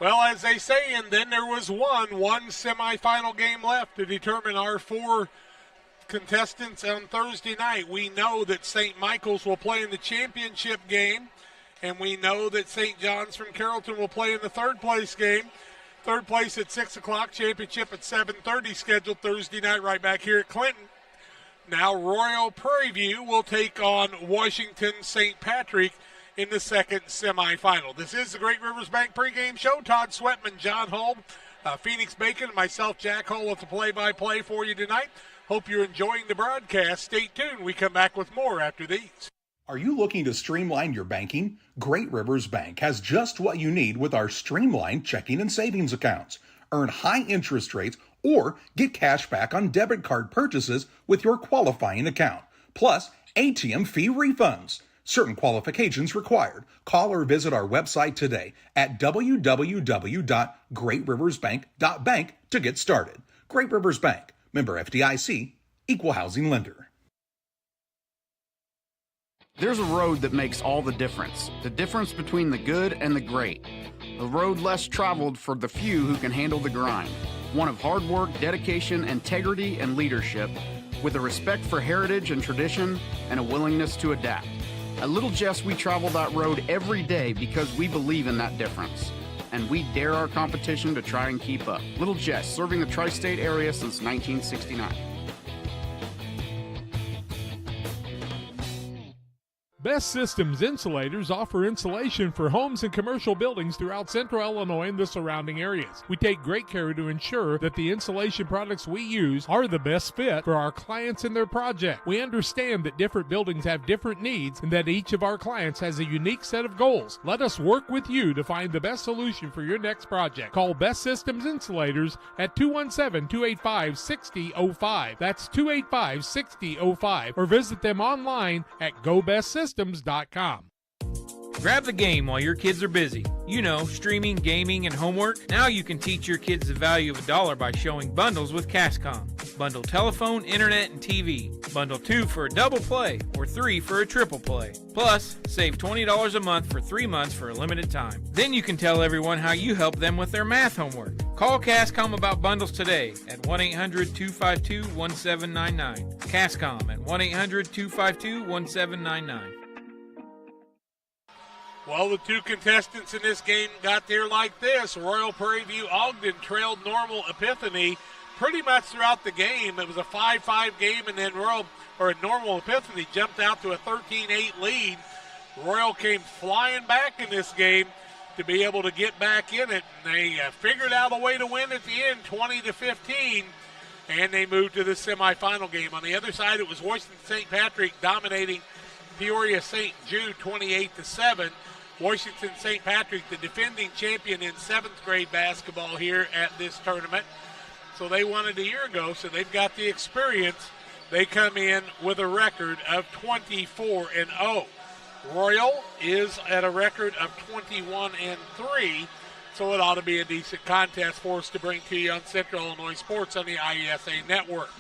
Well, as they say, and then there was one semifinal game left to determine our four contestants on Thursday night. We know that St. Michael's will play in the championship game, and we know that St. John's from Carrollton will play in the third place game. Third place at 6 o'clock, championship at 7:30, scheduled Thursday night right back here at Clinton. Now Royal Prairieview will take on Washington St. Patrick in the second semifinal. This is the Great Rivers Bank pregame show. Todd Sweatman, John Holm, Phoenix Bacon, and myself, Jack Hull, with the play-by-play for you tonight. Hope you're enjoying the broadcast. Stay tuned. We come back with more after these. Are you looking to streamline your banking? Great Rivers Bank has just what you need with our streamlined checking and savings accounts. Earn high interest rates or get cash back on debit card purchases with your qualifying account. Plus, ATM fee refunds. Certain qualifications required. Call or visit our website today at www.greatriversbank.bank to get started. Great Rivers Bank, member FDIC, equal housing lender. There's a road that makes all the difference between the good and the great. A road less traveled for the few who can handle the grind. One of hard work, dedication, integrity, and leadership, with a respect for heritage and tradition and a willingness to adapt. At Little Jess, we travel that road every day because we believe in that difference. And we dare our competition to try and keep up. Little Jess, serving the tri-state area since 1969. Best Systems Insulators offer insulation for homes and commercial buildings throughout central Illinois and the surrounding areas. We take great care to ensure that the insulation products we use are the best fit for our clients and their project. We understand that different buildings have different needs and that each of our clients has a unique set of goals. Let us work with you to find the best solution for your next project. Call Best Systems Insulators at 217-285-6005. That's 285-6005. Or visit them online at GoBestSystems.com. Grab the game while your kids are busy. You know, streaming, gaming, and homework. Now you can teach your kids the value of $1 by showing bundles with Cascom. Bundle telephone, internet, and TV. Bundle 2 for a double play or 3 for a triple play. Plus, save $20 a month for 3 months for a limited time. Then you can tell everyone how you help them with their math homework. Call Cascom about bundles today at 1-800-252-1799. Cascom at 1-800-252-1799. Well, the two contestants in this game got there like this. Royal Prairieview Ogden trailed Normal Epiphany pretty much throughout the game. It was a 5-5 game, and then Normal Epiphany jumped out to a 13-8 lead. Royal came flying back in this game to be able to get back in it, and they figured out a way to win at the end, 20-15, and they moved to the semifinal game. On the other side, it was Washington St. Patrick dominating Peoria St. Jude 28-7. Washington St. Patrick, the defending champion in 7th grade basketball here at this tournament. So they won it a year ago, so they've got the experience. They come in with a record of 24-0. Royal is at a record of 21-3, so it ought to be a decent contest for us to bring to you on Central Illinois Sports on the IESA Network.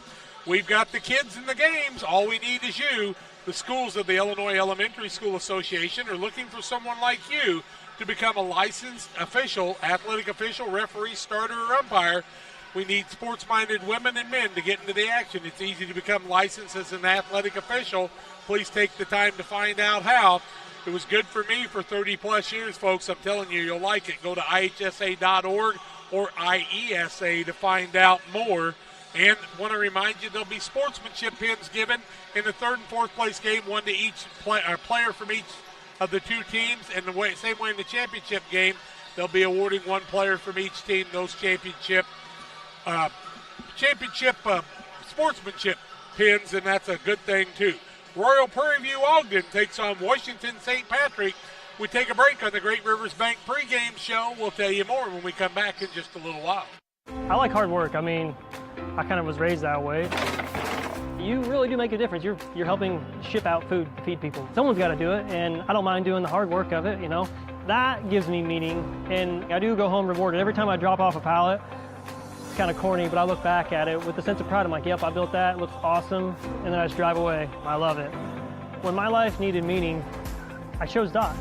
We've got the kids in the games. All we need is you. The schools of the Illinois Elementary School Association are looking for someone like you to become a licensed official, athletic official, referee, starter, or umpire. We need sports-minded women and men to get into the action. It's easy to become licensed as an athletic official. Please take the time to find out how. It was good for me for 30-plus years, folks. I'm telling you, you'll like it. Go to ihsa.org or IESA to find out more. And want to remind you, there'll be sportsmanship pins given in the third and fourth place game, one to each player from each of the two teams. And the same way in the championship game, they'll be awarding one player from each team those championship sportsmanship pins, and that's a good thing too. Royal Prairieview Ogden takes on Washington St. Patrick. We take a break on the Great Rivers Bank pregame show. We'll tell you more when we come back in just a little while. I like hard work. I mean, I kind of was raised that way. You really do make a difference. You're helping ship out food to feed people. Someone's got to do it, and I don't mind doing the hard work of it, you know. That gives me meaning, and I do go home rewarded. Every time I drop off a pallet, it's kind of corny, but I look back at it with a sense of pride. I'm like, yep, I built that, it looks awesome, and then I just drive away. I love it. When my life needed meaning, I chose Doc.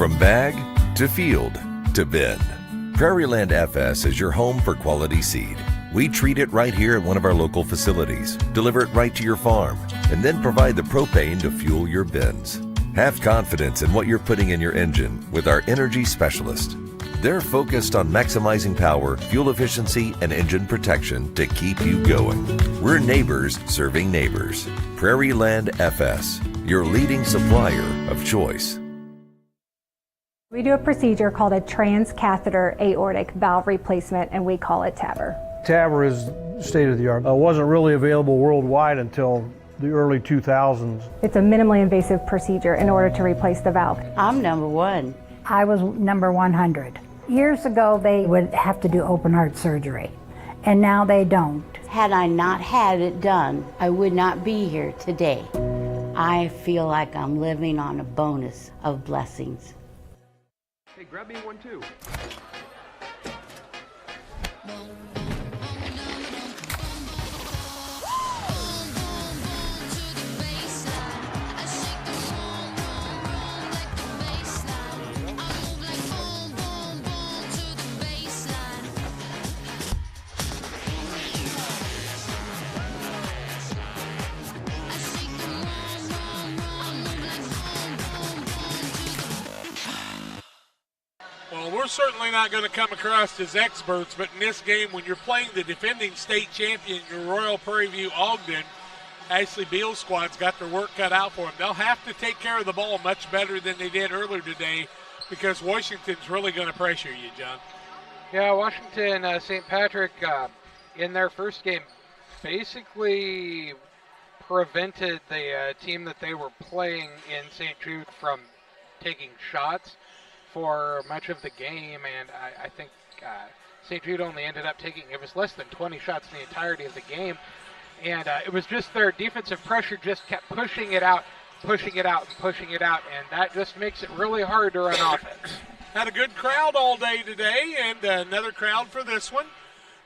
From bag to field to bin, Prairieland FS is your home for quality seed. We treat it right here at one of our local facilities, deliver it right to your farm, and then provide the propane to fuel your bins. Have confidence in what you're putting in your engine with our energy specialist. They're focused on maximizing power, fuel efficiency, and engine protection to keep you going. We're neighbors serving neighbors. Prairieland FS, your leading supplier of choice. We do a procedure called a transcatheter aortic valve replacement, and we call it TAVR. TAVR is state-of-the-art. It wasn't really available worldwide until the early 2000s. It's a minimally invasive procedure in order to replace the valve. I'm number 1. I was number 100. Years ago, they would have to do open heart surgery, and now they don't. Had I not had it done, I would not be here today. I feel like I'm living on a bonus of blessings. Hey, grab me one too. Well, we're certainly not going to come across as experts, but in this game, when you're playing the defending state champion, your Royal Prairieview Ogden, Ashley Beal's squad's got their work cut out for them. They'll have to take care of the ball much better than they did earlier today because Washington's really going to pressure you, John. Yeah, Washington, St. Patrick, in their first game, basically prevented the team that they were playing in St. Jude from taking shots for much of the game, and I think St. Jude only ended up taking, it was less than 20 shots in the entirety of the game, and it was just their defensive pressure just kept pushing it out, and that just makes it really hard to run offense. Had a good crowd all day today, and another crowd for this one.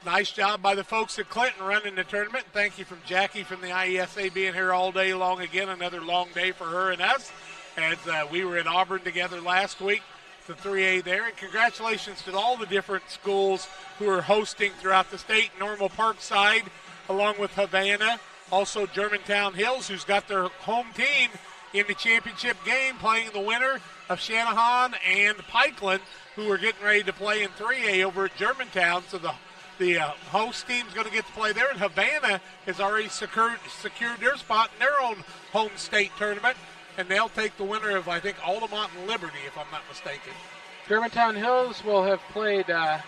Nice job by the folks at Clinton running the tournament. Thank you from Jackie from the IESA being here all day long again. Another long day for her and us, as we were at Auburn together last week. The 3A there, and congratulations to all the different schools who are hosting throughout the state. Normal Parkside, along with Havana, also Germantown Hills, who's got their home team in the championship game, playing the winner of Shanahan and Pikeland, who are getting ready to play in 3A over at Germantown. So the host team's going to get to play there, and Havana has already secured their spot in their own home state tournament. And they'll take the winner of, I think, Altamont and Liberty, if I'm not mistaken. Germantown Hills will have played a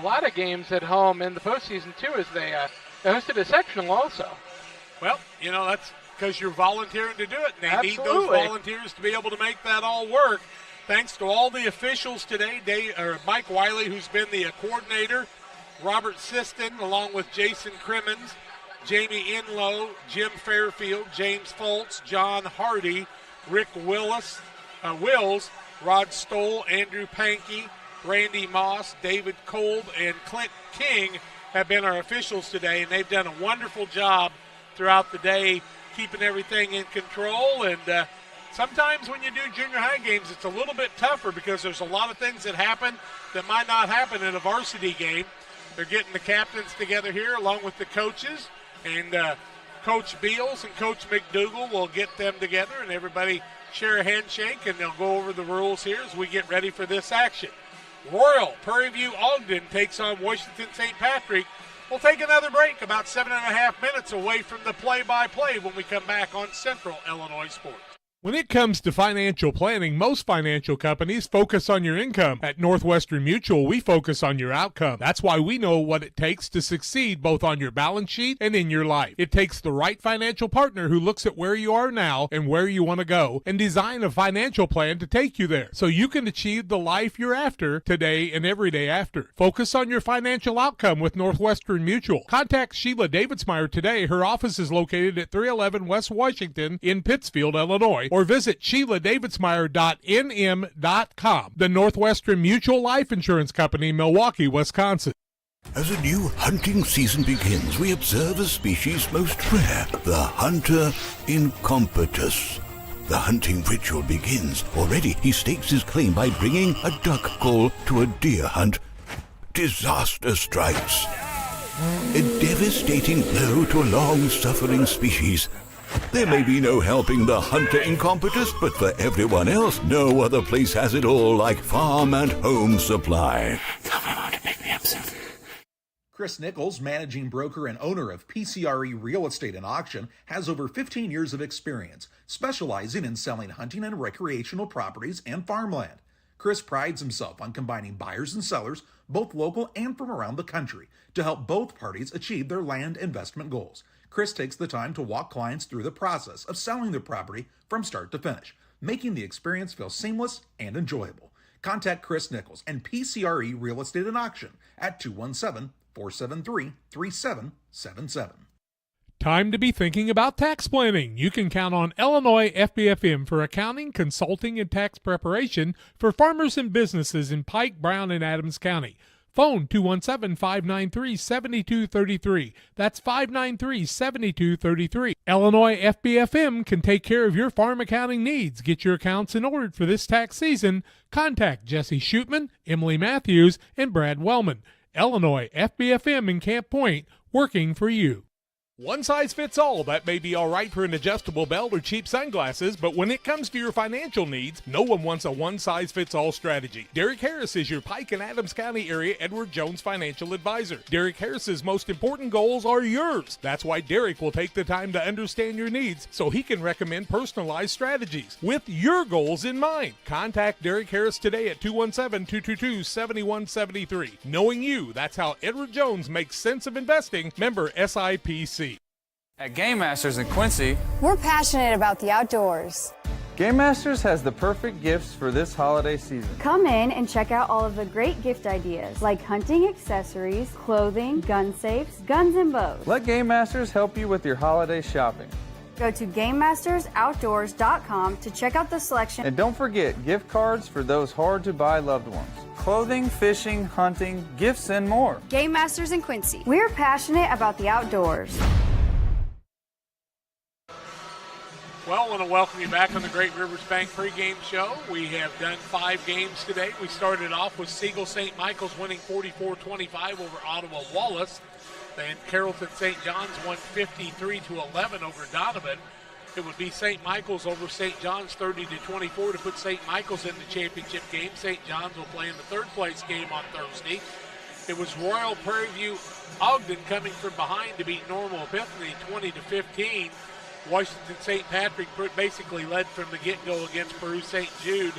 lot of games at home in the postseason, too, as they hosted a sectional also. Well, you know, that's because you're volunteering to do it, and they Absolutely. need those volunteers to be able to make that all work. Thanks to all the officials today, Mike Wiley, who's been the coordinator, Robert Siston, along with Jason Crimmins, Jamie Inlow, Jim Fairfield, James Foltz, John Hardy, Rick Wills, Rod Stoll, Andrew Pankey, Randy Moss, David Kolb, and Clint King have been our officials today, and they've done a wonderful job throughout the day keeping everything in control. And sometimes when you do junior high games, it's a little bit tougher because there's a lot of things that happen that might not happen in a varsity game. They're getting the captains together here along with the coaches. And Coach Beals and Coach McDougal will get them together, and everybody share a handshake, and they'll go over the rules here as we get ready for this action. Royal Prairieview Ogden takes on Washington St. Patrick. We'll take another break, about 7.5 minutes away from the play-by-play when we come back on Central Illinois Sports. When it comes to financial planning, most financial companies focus on your income. At Northwestern Mutual, we focus on your outcome. That's why we know what it takes to succeed both on your balance sheet and in your life. It takes the right financial partner who looks at where you are now and where you want to go and design a financial plan to take you there so you can achieve the life you're after today and every day after. Focus on your financial outcome with Northwestern Mutual. Contact Sheila Davidsmeyer today. Her office is located at 311 West Washington in Pittsfield, Illinois, or visit SheilaDavidsmeyer.nm.com. The Northwestern Mutual Life Insurance Company, Milwaukee, Wisconsin. As a new hunting season begins, we observe a species most rare, the hunter incompetus. The hunting ritual begins. Already he stakes his claim by bringing a duck call to a deer hunt. Disaster strikes. A devastating blow to a long-suffering species. There may be no helping the hunter incompetence, but for everyone else, no other place has it all like Farm and Home Supply. Tell my mom to pick me up soon. Chris Nichols, managing broker and owner of PCRE Real Estate and Auction, has over 15 years of experience, specializing in selling hunting and recreational properties and farmland. Chris prides himself on combining buyers and sellers, both local and from around the country, to help both parties achieve their land investment goals. Chris takes the time to walk clients through the process of selling their property from start to finish, making the experience feel seamless and enjoyable. Contact Chris Nichols and PCRE Real Estate and Auction at 217-473-3777. Time to be thinking about tax planning. You can count on Illinois FBFM for accounting, consulting, and tax preparation for farmers and businesses in Pike, Brown, and Adams County. Phone 217-593-7233. That's 593-7233. Illinois FBFM can take care of your farm accounting needs. Get your accounts in order for this tax season. Contact Jesse Shootman, Emily Matthews, and Brad Wellman. Illinois FBFM in Camp Point, working for you. One size fits all. That may be all right for an adjustable belt or cheap sunglasses, but when it comes to your financial needs, no one wants a one-size-fits-all strategy. Derek Harris is your Pike and Adams County area Edward Jones financial advisor. Derek Harris's most important goals are yours. That's why Derek will take the time to understand your needs so he can recommend personalized strategies with your goals in mind. Contact Derek Harris today at 217-222-7173. Knowing you, that's how Edward Jones makes sense of investing. Member SIPC. At Game Masters in Quincy, we're passionate about the outdoors. Game Masters has the perfect gifts for this holiday season. Come in and check out all of the great gift ideas like hunting accessories, clothing, gun safes, guns and bows. Let Game Masters help you with your holiday shopping. Go to GameMastersOutdoors.com to check out the selection. And don't forget gift cards for those hard-to-buy loved ones. Clothing, fishing, hunting, gifts, and more. Game Masters in Quincy. We're passionate about the outdoors. Well, I want to welcome you back on the Great Rivers Bank pregame show. We have done 5 games today. We started off with Siegel St. Michael's winning 44-25 over Ottawa Wallace. Then Carrollton St. John's won 53-11 over Donovan. It would be St. Michael's over St. John's 30-24 to put St. Michael's in the championship game. St. John's will play in the third place game on Thursday. It was Royal Prairieview Ogden coming from behind to beat Normal Epiphany 20-15. Washington St. Patrick basically led from the get-go against Peoria St. Jude,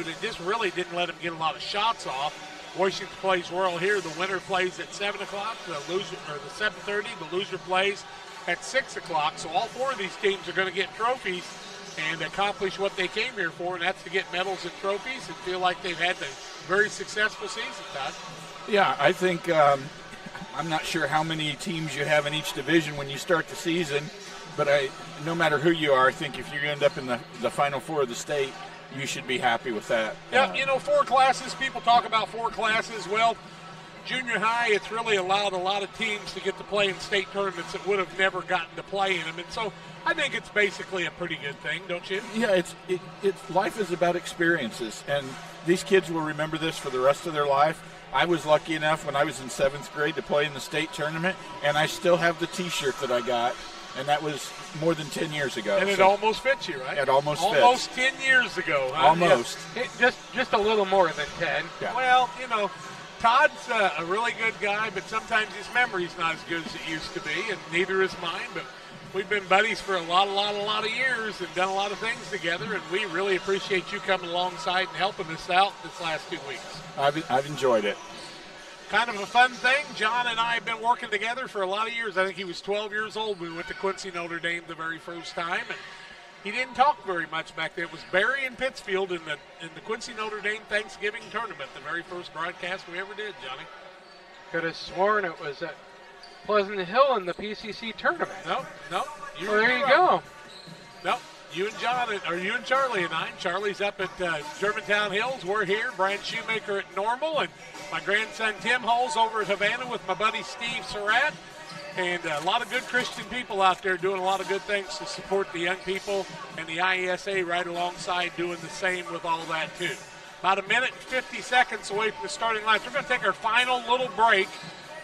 and just really didn't let them get a lot of shots off. Washington plays Royal here. The winner plays at 7 o'clock, the 7:30. The loser plays at 6 o'clock. So all 4 of these teams are going to get trophies and accomplish what they came here for, and that's to get medals and trophies and feel like they've had a very successful season, Todd. Yeah, I think I'm not sure how many teams you have in each division when you start the season, but no matter who you are, I think if you end up in the Final Four of the state, you should be happy with that. Yeah, 4 classes. People talk about 4 classes. Well, junior high, it's really allowed a lot of teams to get to play in state tournaments that would have never gotten to play in them. And so I think it's basically a pretty good thing, don't you? Yeah, it's life is about experiences, and these kids will remember this for the rest of their life. I was lucky enough when I was in 7th grade to play in the state tournament, and I still have the T-shirt that I got, and that was more than 10 years ago. And it almost fits you, right? It almost fits. Almost 10 years ago. Huh? Almost. Yeah. Just a little more than 10. Yeah. Well, Todd's a really good guy, but sometimes his memory's not as good as it used to be, and neither is mine, but we've been buddies for a lot of years and done a lot of things together, and we really appreciate you coming alongside and helping us out this last 2 weeks. I've enjoyed it. Kind of a fun thing. John and I have been working together for a lot of years. I think he was 12 years old when we went to Quincy Notre Dame the very first time, and he didn't talk very much back then. It was Barry and Pittsfield in the Quincy Notre Dame Thanksgiving tournament, the very first broadcast we ever did, Johnny. Could have sworn it was at Pleasant Hill in the PCC tournament. No. There you go. No. You and Charlie and I. Charlie's up at Germantown Hills. We're here. Brian Shoemaker at Normal, and my grandson Tim Hull's over at Havana with my buddy Steve Surratt. And a lot of good Christian people out there doing a lot of good things to support the young people, and the IESA right alongside doing the same with all that too. About a minute and 50 seconds away from the starting lineups. We're going to take our final little break,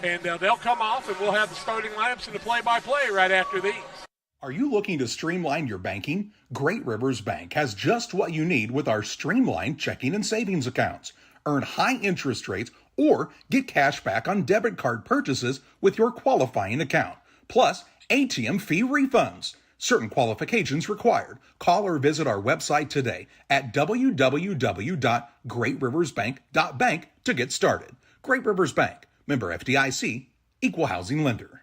and they'll come off, and we'll have the starting lineups and the play-by-play right after these. Are you looking to streamline your banking? Great Rivers Bank has just what you need with our streamlined checking and savings accounts. Earn high interest rates or get cash back on debit card purchases with your qualifying account. Plus, ATM fee refunds. Certain qualifications required. Call or visit our website today at www.greatriversbank.bank to get started. Great Rivers Bank, member FDIC, equal housing lender.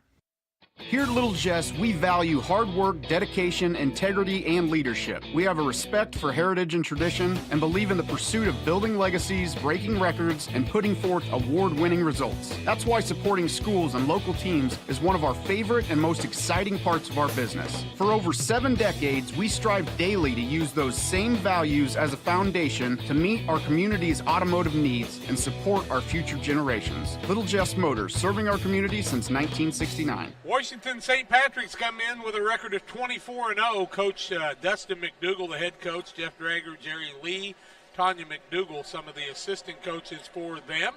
Here at Little Jess, we value hard work, dedication, integrity, and leadership. We have a respect for heritage and tradition and believe in the pursuit of building legacies, breaking records, and putting forth award-winning results. That's why supporting schools and local teams is one of our favorite and most exciting parts of our business. For over 7 decades, we strive daily to use those same values as a foundation to meet our community's automotive needs and support our future generations. Little Jess Motors, serving our community since 1969. Washington St. Patrick's come in with a record of 24-0. Coach Dustin McDougall, the head coach, Jeff Drager, Jerry Lee, Tanya McDougall, some of the assistant coaches for them.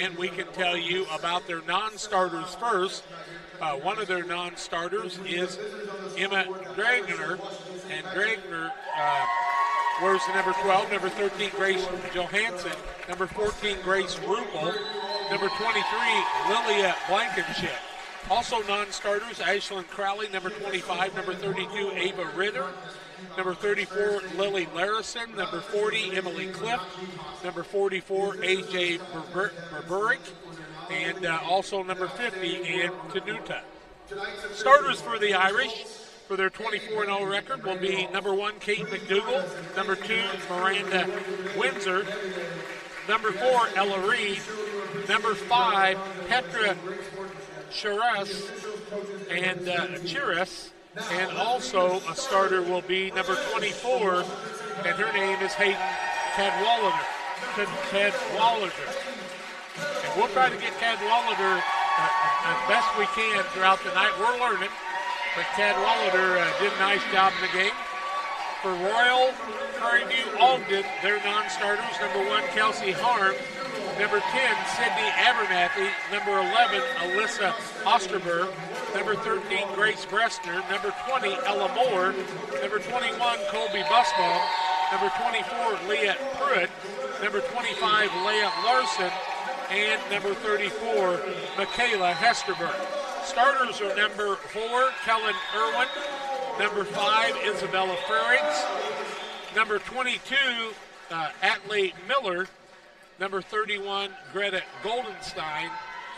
And we can tell you about their non-starters first. One of their non-starters is Emma Dragner, and Dragner wears the number 12, number 13, Grace Johansson, number 14, Grace Rupel, number 23, Lilia Blankenship. Also non-starters, Ashlyn Crowley, number 25, number 32, Ava Ritter, number 34, Lily Larison, number 40, Emily Cliff, number 44, A.J. Berberick, and also number 50, Ann Tanuta. Starters for the Irish for their 24-0 record will be number 1, Kate McDougall, number 2, Miranda Windsor, number 4, Ella Reed, number 5, Petra Chiras and also a starter will be number 24, and her name is Hayden Cadwallader. And we'll try to get Cadwallader as best we can throughout the night. We're learning, but Cadwallader did a nice job in the game. For Royal Prairieview Ogden, their non-starters, number 1, Kelsey Harm, number 10, Sydney Abernathy, number 11, Alyssa Osterberg, number 13, Grace Bressner, number 20, Ella Moore, number 21, Colby Busbaum, number 24, Leah Pruitt, number 25, Leah Larson, and number 34, Michaela Hesterberg. Starters are number 4, Kellen Irwin, number 5, Isabella Ferriggs, number 22, Atlee Miller, number 31, Greta Goldenstein,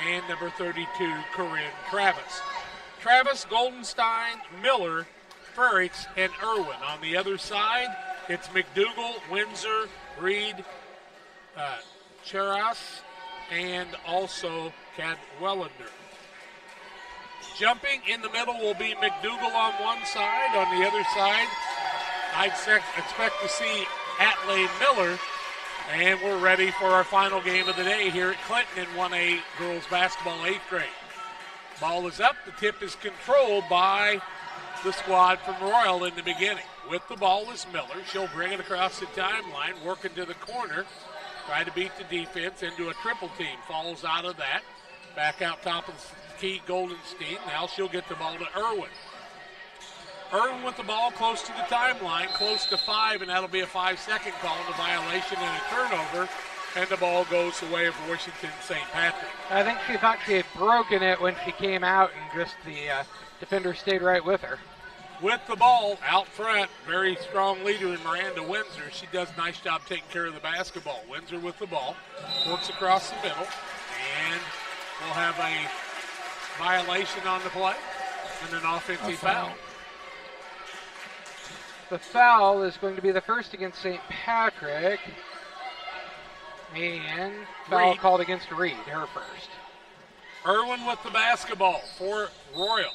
and number 32, Corinne Travis. Travis, Goldenstein, Miller, Ferricks, and Irwin. On the other side, it's McDougall, Windsor, Reed, Cheras, and also Cadwallader. Jumping in the middle will be McDougall on one side. On the other side, I'd expect to see Atlee Miller. And we're ready for our final game of the day here at Clinton in 1A girls basketball 8th grade. Ball is up. The tip is controlled by the squad from Royal in the beginning. With the ball is Miller. She'll bring it across the timeline, working to the corner, try to beat the defense into a triple team. Falls out of that. Back out top of the key, Goldenstein. Now she'll get the ball to Irwin. Irwin with the ball close to the timeline, close to 5, and that'll be a 5-second call, and a violation and a turnover, and the ball goes away of Washington St. Patrick. I think she thought she had broken it when she came out, and just the defender stayed right with her. With the ball out front, very strong leader in Miranda Windsor. She does a nice job taking care of the basketball. Windsor with the ball, works across the middle, and we'll have a violation on the play and an offensive foul. The foul is going to be the first against St. Patrick. And foul Reed. Called against Reed, her first. Irwin with the basketball for Royal.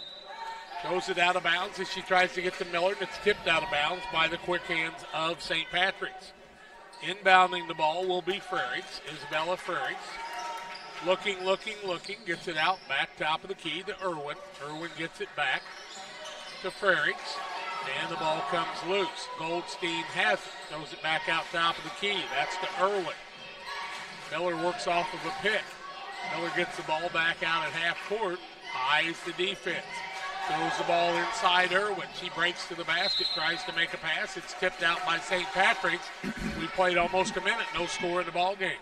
Throws it out of bounds as she tries to get to Miller, and it's tipped out of bounds by the quick hands of St. Patrick's. Inbounding the ball will be Ferricks, Isabella Ferricks. Looking, gets it out, back top of the key to Irwin. Irwin gets it back to Frerichs, and the ball comes loose. Goldstein has it, throws it back out top of the key. That's to Irwin. Miller works off of a pick. Miller gets the ball back out at half court, eyes the defense. Throws the ball inside Irwin. She breaks to the basket, tries to make a pass. It's tipped out by St. Patrick's. We played almost a minute, no score in the ball game.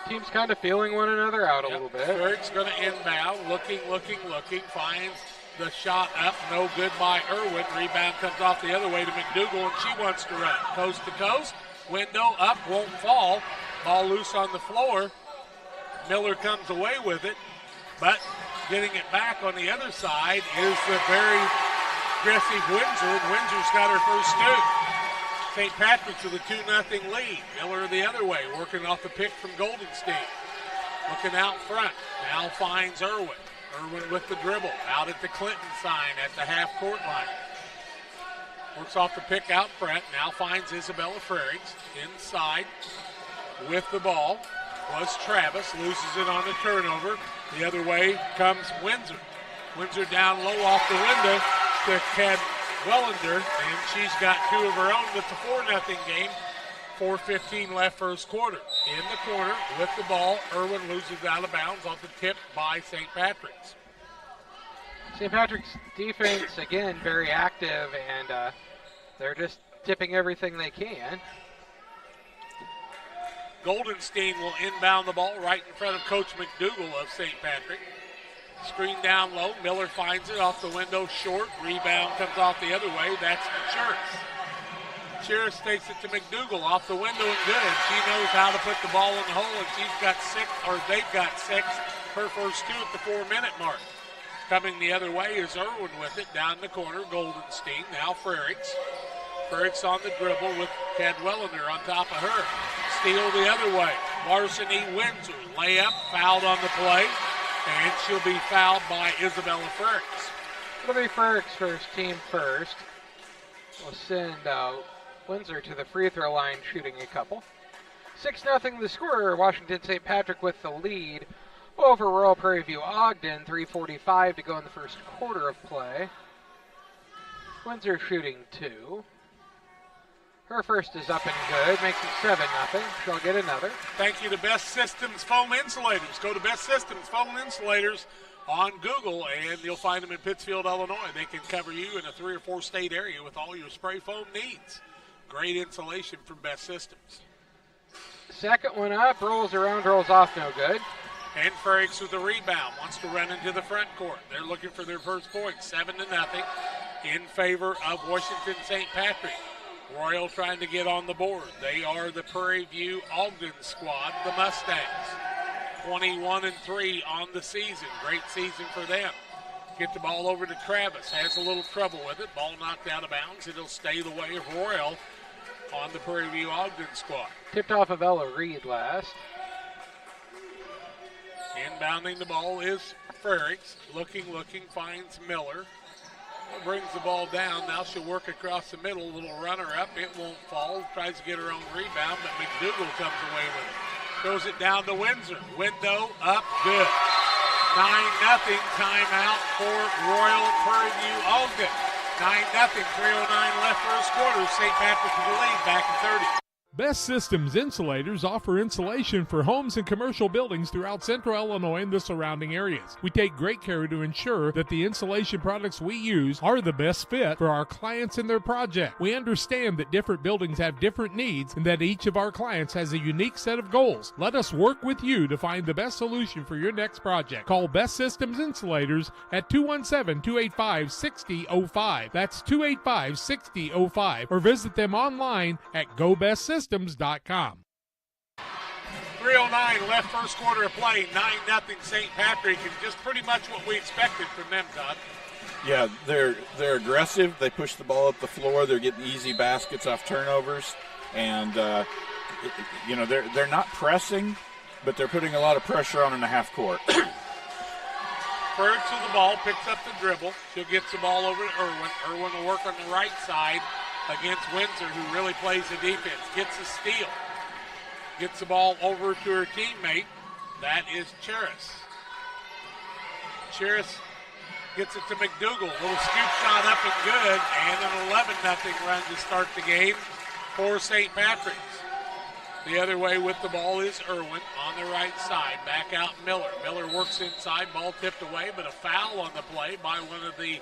Teams kind of feeling one another out a little bit. Berg's going to inbound, looking, finds the shot up, no good by Irwin. Rebound comes off the other way to McDougal, and she wants to run. Coast to coast, window up, won't fall. Ball loose on the floor. Miller comes away with it, but getting it back on the other side is the very aggressive Windsor, and Windsor's got her first two. St. Patrick's with a 2-0 lead. Miller the other way, working off the pick from Goldenstein. Looking out front, now finds Irwin. Irwin with the dribble, out at the Clinton sign at the half-court line. Works off the pick out front, now finds Isabella Frerichs. Inside with the ball was Travis, loses it on the turnover. The other way comes Windsor. Windsor down low off the window to Wellender, and she's got two of her own. It's a 4-0 game. 4:15 left first quarter. In the corner with the ball, Irwin loses out of bounds off the tip by St. Patrick's. St. Patrick's defense, again, very active, and they're just tipping everything they can. Goldenstein will inbound the ball right in front of Coach McDougal of St. Patrick. Screen down low. Miller finds it off the window short. Rebound comes off the other way. That's Cheris. Cheris takes it to McDougal off the window and good. She knows how to put the ball in the hole, and she's got six, or they've got six, her first two at the 4-minute mark. Coming the other way is Irwin with it down the corner. Goldenstein, now Frerichs. Frerichs on the dribble with Cadwellender on top of her. Steal the other way. Larceny Windsor. Layup, fouled on the play. And she'll be fouled by Isabella Frerichs. It'll be Frerichs' first, team first. We'll send Windsor to the free throw line shooting a couple. 6-0 the score. Washington St. Patrick with the lead over Royal Prairieview Ogden. 3:45 to go in the first quarter of play. Windsor shooting two. Her first is up and good, makes it 7-0. She'll get another. Thank you to Best Systems Foam Insulators. Go to Best Systems Foam Insulators on Google, and you'll find them in Pittsfield, Illinois. They can cover you in a 3 or 4 state area with all your spray foam needs. Great insulation from Best Systems. Second one up, rolls around, rolls off, no good. And Frerichs with the rebound, wants to run into the front court. They're looking for their first point, 7-0 in favor of Washington St. Patrick. Royal trying to get on the board. They are the Prairie View Ogden squad, the Mustangs. 21-3 on the season. Great season for them. Get the ball over to Travis. Has a little trouble with it. Ball knocked out of bounds. It'll stay the way of Royal on the Prairie View Ogden squad. Tipped off of Ella Reed last. Inbounding the ball is Frerichs. Looking, finds Miller. Brings the ball down. Now she'll work across the middle. Little runner up. It won't fall. Tries to get her own rebound, but McDougal comes away with it. Throws it down to Windsor. Window up. Good. 9-0 timeout for Royal Prairie View Ogden. 9-0. 3:09 left first quarter. St. Patrick with the lead. Back in 30. Best Systems Insulators offer insulation for homes and commercial buildings throughout central Illinois and the surrounding areas. We take great care to ensure that the insulation products we use are the best fit for our clients and their project. We understand that different buildings have different needs and that each of our clients has a unique set of goals. Let us work with you to find the best solution for your next project. Call Best Systems Insulators at 217-285-6005. That's 285-6005. Or visit them online at GoBestSystems.com. 3:09 left first quarter of play. 9-0 St. Patrick, and just pretty much what we expected from them, Todd. Yeah, they're aggressive. They push the ball up the floor. They're getting easy baskets off turnovers, and they're not pressing, but they're putting a lot of pressure on in the half court. Frerichs with the ball, picks up the dribble. She'll get the ball over to Irwin. Irwin will work on the right side against Windsor, who really plays the defense. Gets a steal. gets the ball over to her teammate. That is Cheris. Cheris gets it to McDougal. Little scoop shot up and good. And an 11-0 run to start the game for St. Patrick's. The other way with the ball is Irwin on the right side. Back out Miller. Miller works inside. Ball tipped away, but a foul on the play by one of the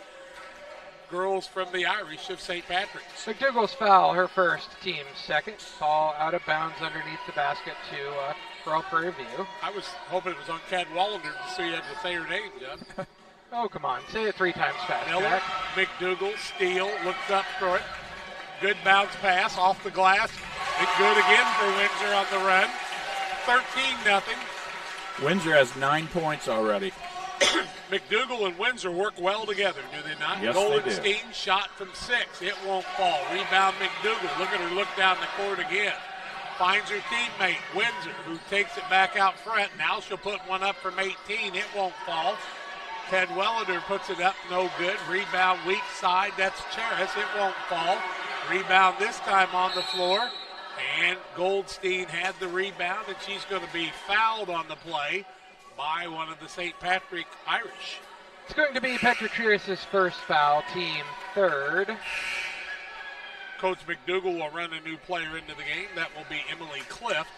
girls from the Irish of St. Patrick's. McDougal's foul, her first, team second. Ball out of bounds underneath the basket to Royal Prairieview. I was hoping it was on Cadwallader so you had to say her name, Jeff. Oh, come on. Say it 3 times fast, Miller, Jack. McDougal, steal, looks up for it. Good bounce pass off the glass. It's good again for Windsor on the run. 13-0. Windsor has 9 points already. McDougal and Windsor work well together, do they not? Yes, Goldenstein they do. shot from 6. It won't fall. Rebound McDougal. Look at her look down the court again. Finds her teammate, Windsor, who takes it back out front. Now she'll put one up from 18. It won't fall. Cadwallader puts it up, no good. Rebound weak side. That's Cheris. It won't fall. Rebound this time on the floor. And Goldstein had the rebound, and she's going to be fouled on the play by one of the St. Patrick Irish. It's going to be Petritrius' first foul, team third. Coach McDougal will run a new player into the game. That will be Emily Clift.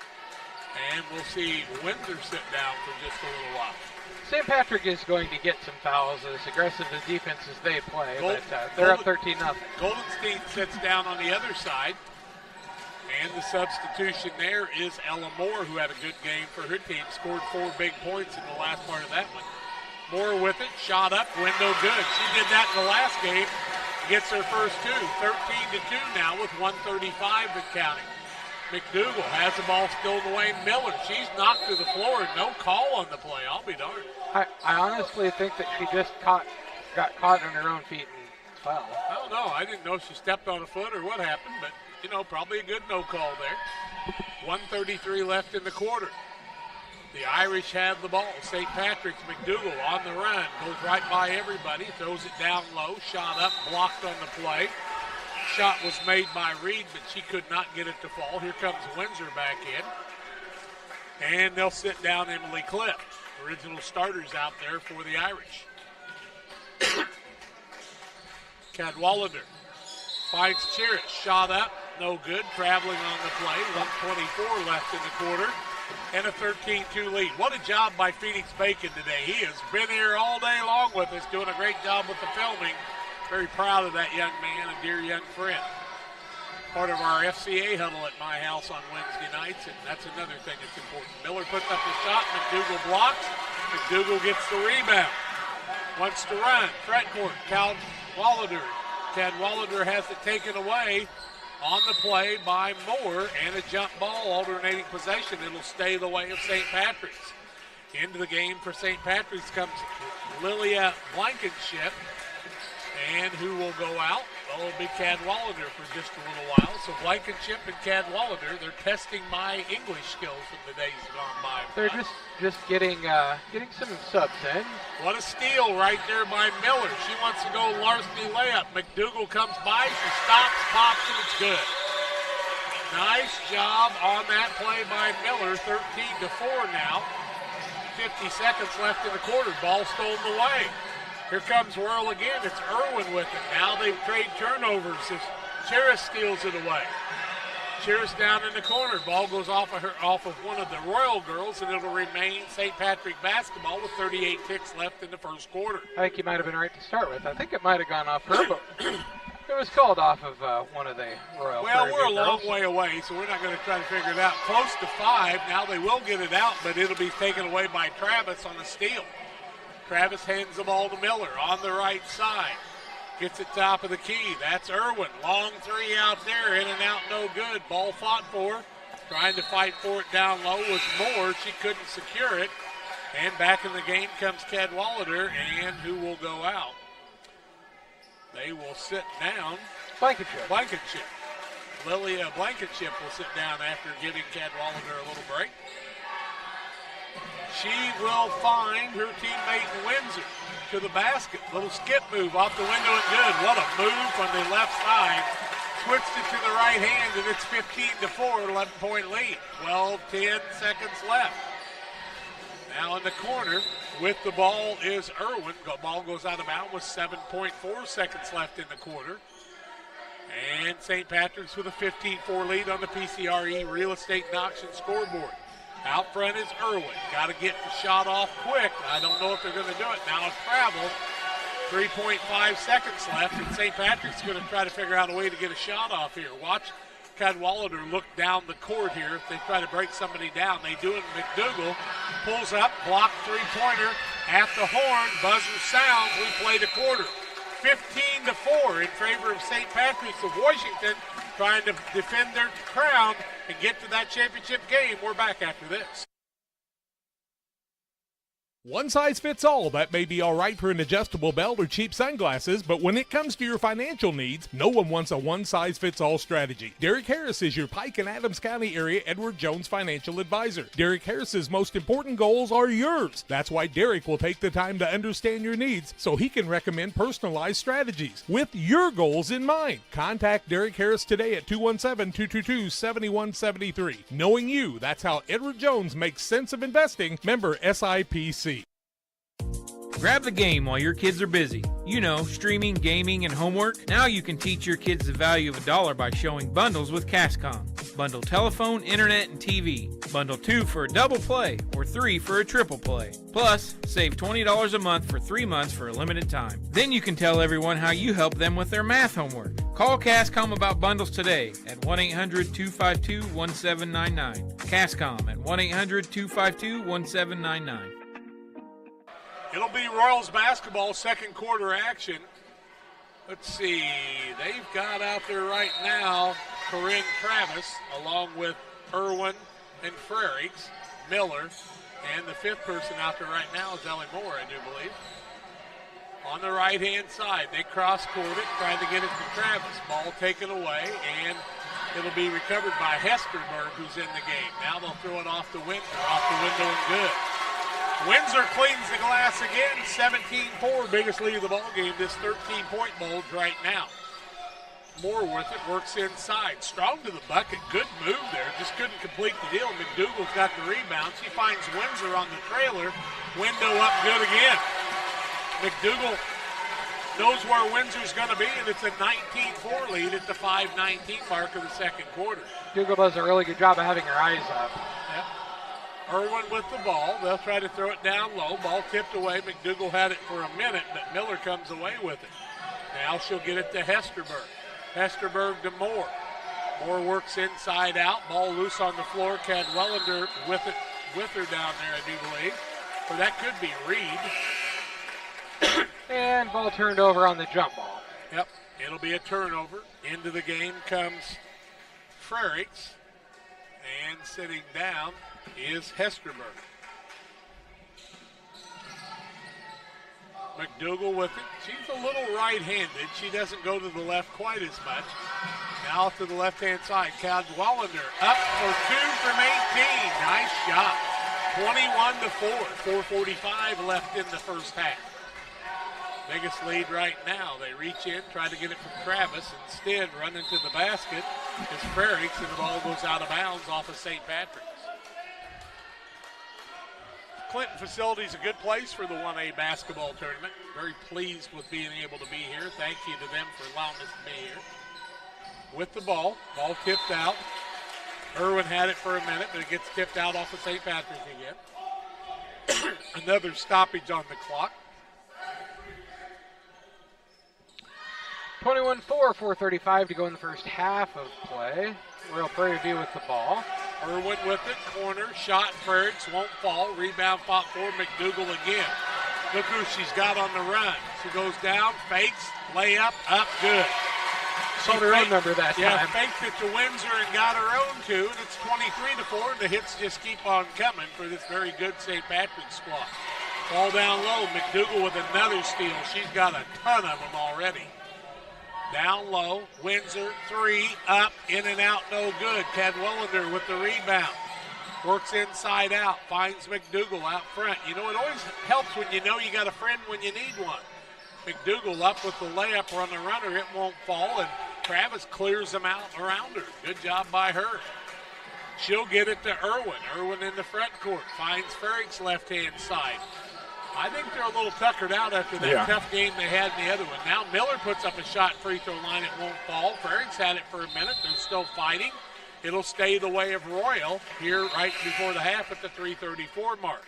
And we'll see Windsor sit down for just a little while. St. Patrick is going to get some fouls, as aggressive as defense as they play, but they're up 13-0. Goldenstein sits down on the other side. And the substitution there is Ella Moore, who had a good game for her team. Scored 4 big points in the last part of that one. Moore with it, shot up, window good. She did that in the last game. Gets her first 2, 13-2 now with 1:35 and counting. McDougal has the ball still away. Miller, she's knocked to the floor. No call on the play. I'll be darned. I honestly think that she just got caught on her own feet and fell. I don't know. I didn't know if she stepped on a foot or what happened, but, you know, probably a good no call there. 1:33 left in the quarter. The Irish have the ball. St. Patrick's McDougal on the run. Goes right by everybody. Throws it down low. Shot up. Blocked on the play. Shot was made by Reed, but she could not get it to fall. Here comes Windsor back in. And they'll sit down Emily Clift. Original starters out there for the Irish. Cadwallader finds Cheris. Shot up. No good. Traveling on the play. 1:24 left in the quarter. And a 13-2 lead. What a job by Phoenix Bacon today. He has been here all day long with us, doing a great job with the filming. Very proud of that young man, a dear young friend. Part of our FCA huddle at my house on Wednesday nights, and that's another thing that's important. Miller puts up the shot, McDougal blocks. McDougal gets the rebound. Wants to run. Front court, Cadwallader. Cadwallader has it taken away on the play by Moore, and a jump ball, alternating possession. It'll stay the way of St. Patrick's. Into the game for St. Patrick's comes Lilia Blankenship. And who will go out? Well, it'll be Cadwallader for just a little while. So Blankenship and Cadwallader, they're testing my English skills from the days gone by. They're just getting some subs in. What a steal right there by Miller. She wants to go larceny layup. McDougal comes by, she stops, pops, and it's good. Nice job on that play by Miller. 13-4 now. 50 seconds left in the quarter. Ball stolen away. Here comes Whirl again. It's Irwin with it. Now they've traded turnovers as Cheris steals it away. Cheris down in the corner. Ball goes off of one of the Royal girls, and it'll remain St. Patrick basketball with 38 ticks left in the first quarter. I think you might have been right to start with. I think it might have gone off her, but it was called off of one of the Royal. Well, we're a long girls. way away, so we're not going to try to figure it out. Close to 5. Now they will get it out, but it'll be taken away by Travis on a steal. Travis hands the ball to Miller on the right side. Gets it top of the key. That's Irwin. Long 3 out there. In and out, no good. Ball fought for. Trying to fight for it down low was Moore. She couldn't secure it. And back in the game comes Cadwallader, and who will go out? They will sit down. Blankenship. Lilia Blankenship will sit down after giving Cadwallader a little break. She will find her teammate Windsor to the basket. Little skip move off the window and good. What a move from the left side. switched it to the right hand, and it's 15-4, 11-point lead. 10 seconds left. Now in the corner with the ball is Irwin. Ball goes out of bounds with 7.4 seconds left in the quarter. And St. Patrick's with a 15-4 lead on the PCRE Real Estate and Auction scoreboard. Out front is Irwin. Got to get the shot off quick. I don't know if they're going to do it. Now it's travel. 3.5 seconds left, and St. Patrick's going to try to figure out a way to get a shot off here. Watch Cadwallader look down the court here. If they try to break somebody down, they do it. McDougal pulls up, blocked three-pointer at the horn. Buzzer sounds. We play the quarter. 15-4 in favor of St. Patrick's of Washington, trying to defend their crown and get to that championship game. We're back after this. One size fits all. That may be all right for an adjustable belt or cheap sunglasses, but when it comes to your financial needs, no one wants a one-size-fits-all strategy. Derek Harris is your Pike and Adams County area Edward Jones financial advisor. Derek Harris's most important goals are yours. That's why Derek will take the time to understand your needs so he can recommend personalized strategies with your goals in mind. Contact Derek Harris today at 217-222-7173. Knowing you, that's how Edward Jones makes sense of investing. Member SIPC. Grab the game while your kids are busy. You know, streaming, gaming, and homework. Now you can teach your kids the value of $1 by showing bundles with Cascom. Bundle telephone, internet, and TV. Bundle 2 for a double play or 3 for a triple play. Plus, save $20 a month for 3 months for a limited time. Then you can tell everyone how you help them with their math homework. Call Cascom about bundles today at 1-800-252-1799. Cascom at 1-800-252-1799. It'll be Royals basketball, second quarter action. Let's see, they've got out there right now Corinne Travis along with Irwin and Frerichs, Miller, and the fifth person out there right now is Ellie Moore, I do believe. On the right-hand side, they cross-court it, trying to get it to Travis. Ball taken away, and it'll be recovered by Hesterberg, who's in the game. Now they'll throw it off the window and good. Windsor cleans the glass again, 17-4, biggest lead of the ball game. This 13-point bulge right now. Moore with it, works inside. Strong to the bucket, good move there. Just couldn't complete the deal. McDougal's got the rebound. She finds Windsor on the trailer. Window up good again. McDougal knows where Windsor's going to be, and it's a 19-4 lead at the 5:19 mark of the second quarter. McDougal does a really good job of having her eyes up. Yep. Irwin with the ball. They'll try to throw it down low. Ball tipped away. McDougal had it for a minute, but Miller comes away with it. Now she'll get it to Hesterberg. Hesterberg to Moore. Moore works inside out. Ball loose on the floor. Cadwallader with her down there, I do believe. Or that could be Reed. And ball turned over on the jump ball. Yep, it'll be a turnover. Into the game comes Frerichs. And sitting down is Hesterberg. McDougal with it. She's a little right-handed. She doesn't go to the left quite as much. Now to the left-hand side. Cadwallader up for 2 from 18. Nice shot. 21-4. 4:45 left in the first half. Biggest lead right now. They reach in, try to get it from Travis. Instead, run into the basket is Frerichs, and the ball goes out of bounds off of St. Patrick's. Clinton facility is a good place for the 1A basketball tournament. Very pleased with being able to be here. Thank you to them for allowing us to be here. With the ball tipped out. Irwin had it for a minute, but it gets tipped out off of St. Patrick's again. Another stoppage on the clock. 21-4, 4:35 to go in the first half of play. Royal Prairieview with the ball. Irwin with it, corner, shot, Frerichs won't fall. Rebound fought for McDougal again. Look who she's got on the run. She goes down, fakes, layup, up, good. Saw her own number that time. Yeah, faked it to Windsor and got her own two, and it's 23-4. The hits just keep on coming for this very good St. Patrick's squad. Ball down low, McDougal with another steal. She's got a ton of them already. Down low, Windsor, 3, up, in and out, no good. Cadwallader with the rebound. Works inside out, finds McDougal out front. You know, it always helps when you know you got a friend when you need one. McDougal up with the layup on the runner. It won't fall, and Travis clears them out around her. Good job by her. She'll get it to Irwin. Irwin in the front court. Finds Ferrick's left-hand side. I think they're a little tuckered out after that tough game they had in the other one. Now Miller puts up a shot free throw line. It won't fall. Ferrick's had it for a minute. They're still fighting. It'll stay the way of Royal here right before the half at the 3:34 mark.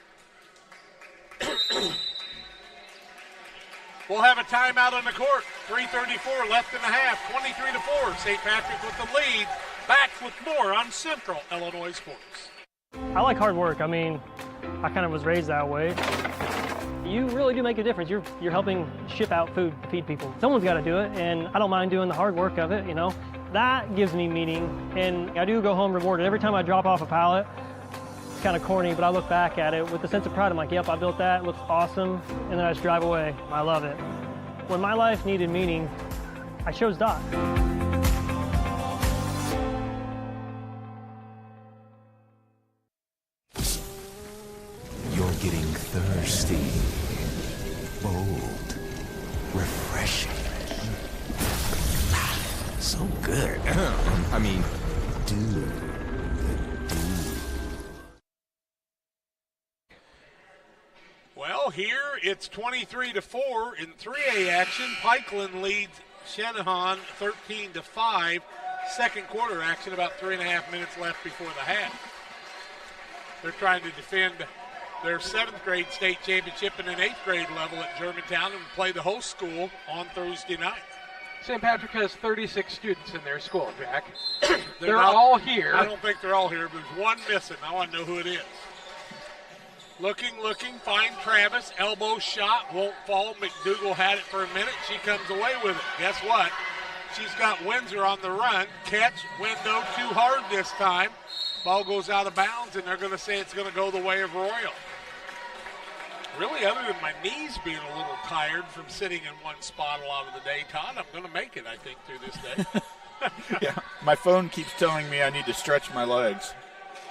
We'll have a timeout on the court. 3:34 left in the half. 23-4. St. Patrick with the lead. Back with more on Central Illinois Sports. I like hard work. I mean, I kind of was raised that way. You really do make a difference. You're helping ship out food to feed people. Someone's got to do it, and I don't mind doing the hard work of it, you know. That gives me meaning, and I do go home rewarded. Every time I drop off a pallet, it's kind of corny, but I look back at it with a sense of pride. I'm like, yep, I built that. It looks awesome. And then I just drive away. I love it. When my life needed meaning, I chose Doc. You're getting thirsty, bold, refreshing. So good. I mean, dude. Well, here it's 23-4 in 3A action. Pikeland leads Shenahan 13-5. Second quarter action, about 3.5 minutes left before the half. They're trying to defend their 7th grade state championship in an 8th grade level at Germantown and play the host school on Thursday night. St. Patrick has 36 students in their school, Jack. They're all here. I don't think they're all here, but there's one missing. I want to know who it is. Looking, find Travis. Elbow shot, won't fall. McDougal had it for a minute. She comes away with it. Guess what? She's got Windsor on the run. Catch, window, too hard this time. Ball goes out of bounds, and they're going to say it's going to go the way of Royal. Really, other than my knees being a little tired from sitting in one spot a lot of the day, Todd, I'm going to make it, I think, through this day. Yeah, my phone keeps telling me I need to stretch my legs.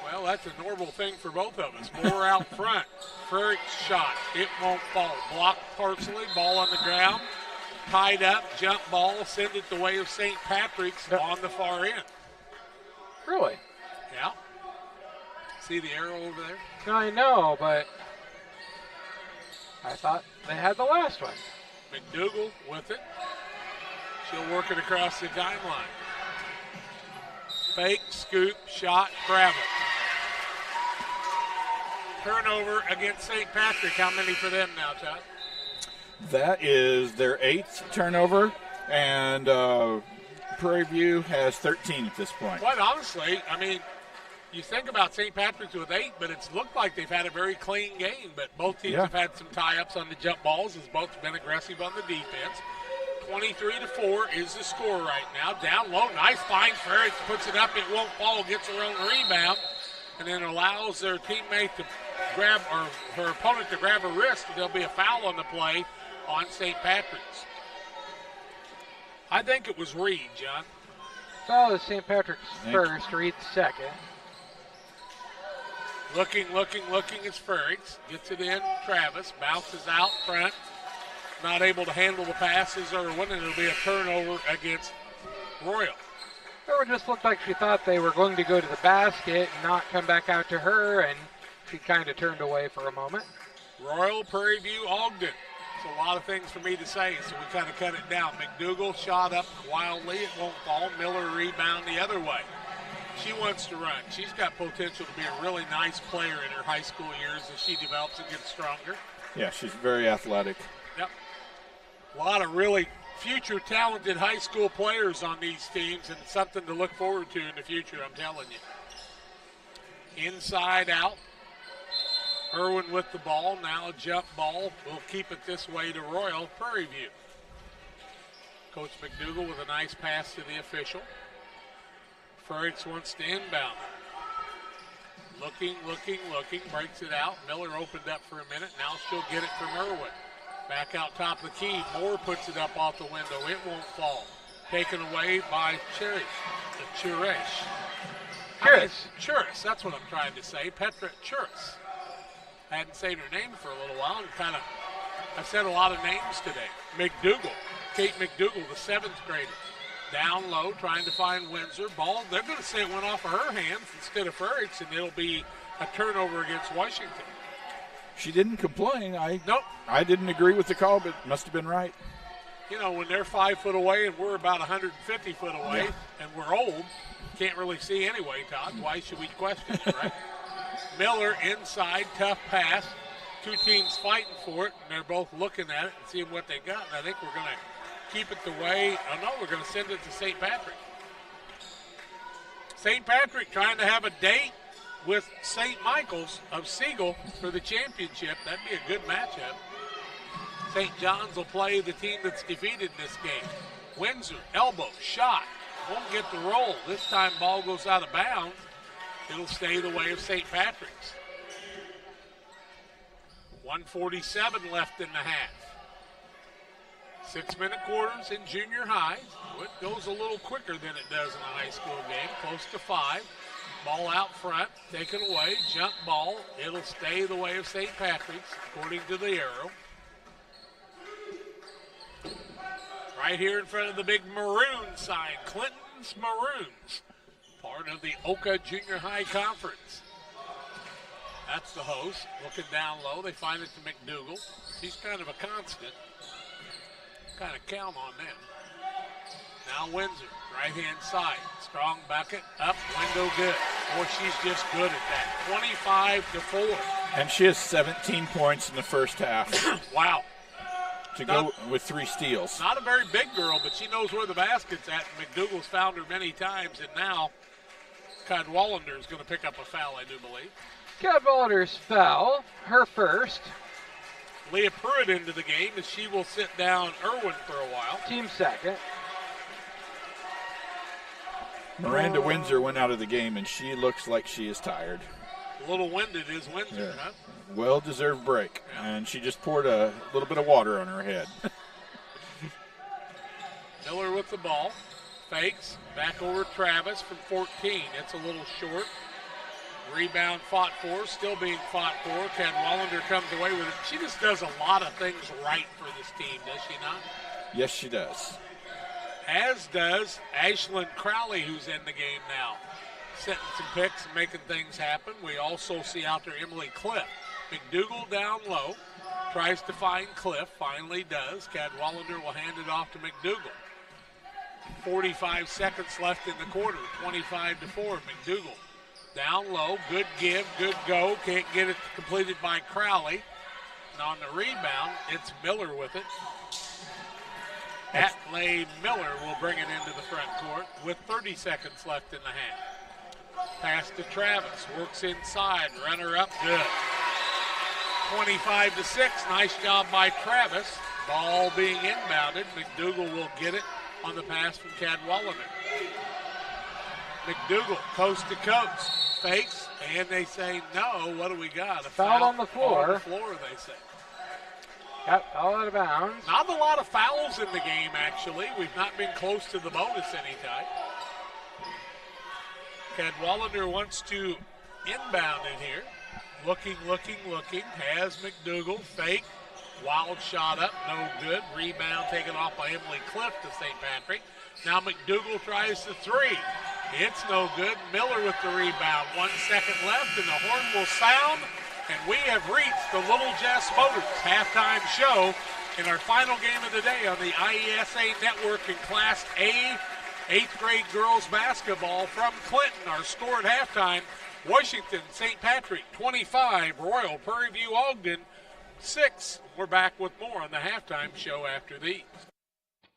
Well, that's a normal thing for both of us. More out front. Ferrick's shot. It won't fall. Blocked partially. Ball on the ground. Tied up. Jump ball. Send it the way of St. Patrick's on the far end. Really? Yeah. See the arrow over there? I know, but I thought they had the last one. McDougal with it. She'll work it across the timeline. Fake, scoop, shot, grab it. Turnover against St. Patrick. How many for them now, Todd? That is their 8th turnover, and Prairieview has 13 at this point. Quite honestly, I mean, you think about St. Patrick's with 8, but it's looked like they've had a very clean game. But both teams have had some tie-ups on the jump balls, as both been aggressive on the defense. 23-4 is the score right now. Down low, nice find. Ferrick puts it up. It won't fall. Gets her own rebound, and then allows their teammate to grab, or her opponent to grab her wrist. There'll be a foul on the play on St. Patrick's. I think it was Reed, John. Foul is St. Patrick's first, Reed second. Looking, it's Ferrick's. Gets it in, Travis. Bounces out front. Not able to handle the passes or win, and it'll be a turnover against Royal. It just looked like she thought they were going to go to the basket and not come back out to her, and she kind of turned away for a moment. Royal, Prairieview, Ogden. It's a lot of things for me to say, so we kind of cut it down. McDougal shot up wildly. It won't fall. Miller rebound the other way. She wants to run. She's got potential to be a really nice player in her high school years as she develops and gets stronger. Yeah, she's very athletic. Yep. A lot of really future talented high school players on these teams, and something to look forward to in the future, I'm telling you. Inside out. Irwin with the ball. Now a jump ball. We'll keep it this way to Royal. Prairieview. Coach McDougal with a nice pass to the official. Ferrick wants to inbound. Looking. Breaks it out. Miller opened up for a minute. Now she'll get it from Irwin. Back out top of the key. Moore puts it up off the window. It won't fall. Taken away by Cherish. Churis, that's what I'm trying to say. Petra Churis. I hadn't said her name for a little while, and I've said a lot of names today. McDougal, Kate McDougal, the 7th grader. Down low, trying to find Windsor. Ball, they're going to say it went off of her hands instead of Frerichs, and it'll be a turnover against Washington. She didn't complain. Nope. I didn't agree with the call, but must have been right. You know, when they're 5 foot away and we're about 150 foot away, and we're old, can't really see anyway, Todd. Why should we question it, right? Miller inside, tough pass. Two teams fighting for it, and they're both looking at it and seeing what they got. And I think we're going to keep it the way. Oh, no, we're going to send it to St. Patrick. St. Patrick trying to have a date with St. Michael's of Siegel for the championship. That'd be a good matchup. St. John's will play the team that's defeated in this game. Windsor, elbow, shot. Won't get the roll. This time ball goes out of bounds. It'll stay the way of St. Patrick's. 1:47 left in the half. 6-minute quarters in junior high. It goes a little quicker than it does in a high school game. Close to 5. Ball out front, taken away, jump ball. It'll stay the way of St. Patrick's, according to the arrow. Right here in front of the big maroon sign, Clinton's Maroons, part of the Oka Junior High Conference. That's the host, looking down low. They find it to McDougal. He's kind of a constant. Kind of count on them. Now Windsor, right-hand side. Strong bucket, up, window good. Boy, she's just good at that. 25-4. And she has 17 points in the first half. Wow. To go with 3 steals. Not a very big girl, but she knows where the basket's at. McDougal's found her many times, and now Cadwallander is going to pick up a foul, I do believe. Cadwallander's foul, her first. Leah Pruitt into the game as she will sit down Irwin for a while. Team second. Miranda Windsor went out of the game, and she looks like she is tired. A little winded is Windsor, huh? Well-deserved break, and she just poured a little bit of water on her head. Miller with the ball. Fakes. Back over Travis from 14. It's a little short. Rebound fought for, still being fought for. Cadwallander comes away with it. She just does a lot of things right for this team, does she not? Yes, she does. As does Ashlyn Crowley, who's in the game now. Setting some picks and making things happen. We also see out there Emily Cliff. McDougal down low. Tries to find Cliff. Finally does. Cadwallander will hand it off to McDougal. 45 seconds left in the quarter. 25-4. McDougal down low. Good give. Good go. Can't get it completed by Crowley. And on the rebound, it's Miller with it. Atley Miller will bring it into the front court with 30 seconds left in the half. Pass to Travis, works inside, runner up, good. 25-6, nice job by Travis. Ball being inbounded. McDougal will get it on the pass from Cadwallander. McDougal, coast to coast, fakes, and they say no. What do we got? A foul on the floor. On the floor, they say. Yep, all out of bounds. Not a lot of fouls in the game, actually. We've not been close to the bonus anytime. Cadwallander wants to inbound it here. Looking. Has McDougal. Fake. Wild shot up. No good. Rebound taken off by Emily Cliff to St. Patrick. Now McDougal tries the 3. It's no good. Miller with the rebound. 1 second left, and the horn will sound. And we have reached the Little Jess Motors halftime show in our final game of the day on the IESA network in Class A, 8th grade girls basketball from Clinton. Our score at halftime, Washington, St. Patrick, 25, Royal, Prairie View, Ogden, 6. We're back with more on the halftime show after these.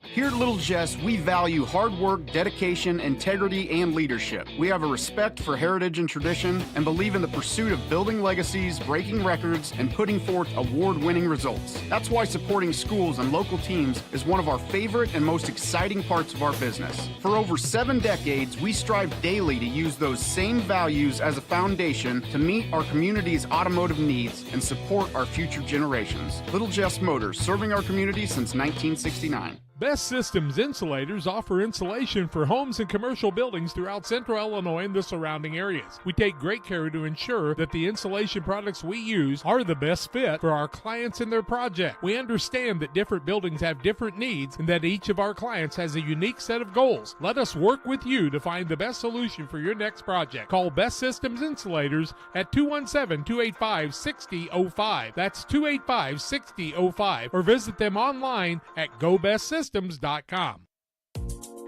Here at Little Jess, we value hard work, dedication, integrity, and leadership. We have a respect for heritage and tradition and believe in the pursuit of building legacies, breaking records, and putting forth award-winning results. That's why supporting schools and local teams is one of our favorite and most exciting parts of our business. For over 7 decades, we strive daily to use those same values as a foundation to meet our community's automotive needs and support our future generations. Little Jess Motors, serving our community since 1969. Best Systems Insulators offer insulation for homes and commercial buildings throughout central Illinois and the surrounding areas. We take great care to ensure that the insulation products we use are the best fit for our clients and their project. We understand that different buildings have different needs and that each of our clients has a unique set of goals. Let us work with you to find the best solution for your next project. Call Best Systems Insulators at 217-285-6005. That's 285-6005. Or visit them online at GoBestSystems.com.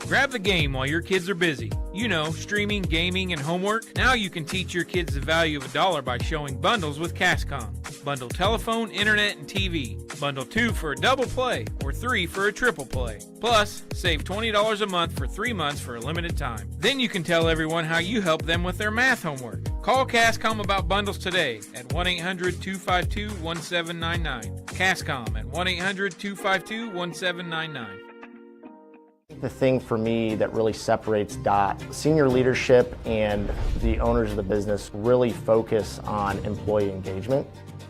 Grab the game while your kids are busy. You know, streaming, gaming, and homework. Now you can teach your kids the value of $1 by showing bundles with CashCom. Bundle telephone, internet, and TV. Bundle 2 for a double play or 3 for a triple play. Plus, save $20 a month for 3 months for a limited time. Then you can tell everyone how you help them with their math homework. Call CashCom about bundles today at 1-800-252-1799. CashCom at 1-800-252-1799. The thing for me that really separates DOT, senior leadership and the owners of the business really focus on employee engagement.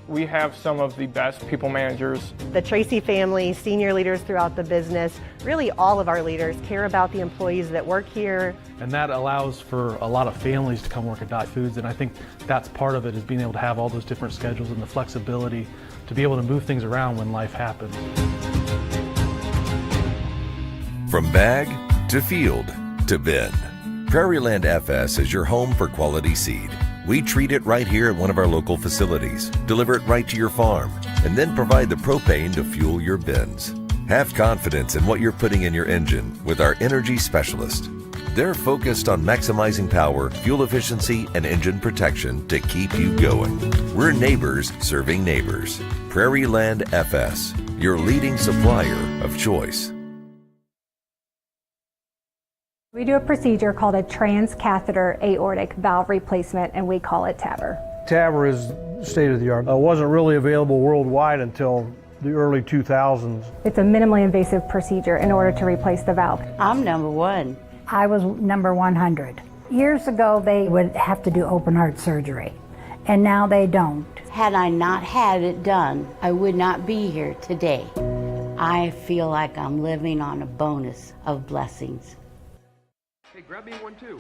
We have some of the best people managers. The Tracy family, senior leaders throughout the business, really all of our leaders care about the employees that work here. And that allows for a lot of families to come work at Dot Foods, and I think that's part of it, is being able to have all those different schedules and the flexibility to be able to move things around when life happens. From bag to field to bin, Prairieland FS is your home for quality seed. We treat it right here at one of our local facilities, deliver it right to your farm, and then provide the propane to fuel your bins. Have confidence in what you're putting in your engine with our energy specialist. They're focused on maximizing power, fuel efficiency, and engine protection to keep you going. We're neighbors serving neighbors. Prairieland FS, your leading supplier of choice. We do a procedure called a transcatheter aortic valve replacement, and we call it TAVR. TAVR is state of the art. It wasn't really available worldwide until the early 2000s. It's a minimally invasive procedure in order to replace the valve. I'm number 1. I was number 100. Years ago, they would have to do open heart surgery, and now they don't. Had I not had it done, I would not be here today. I feel like I'm living on a bonus of blessings. Hey, grab me one too.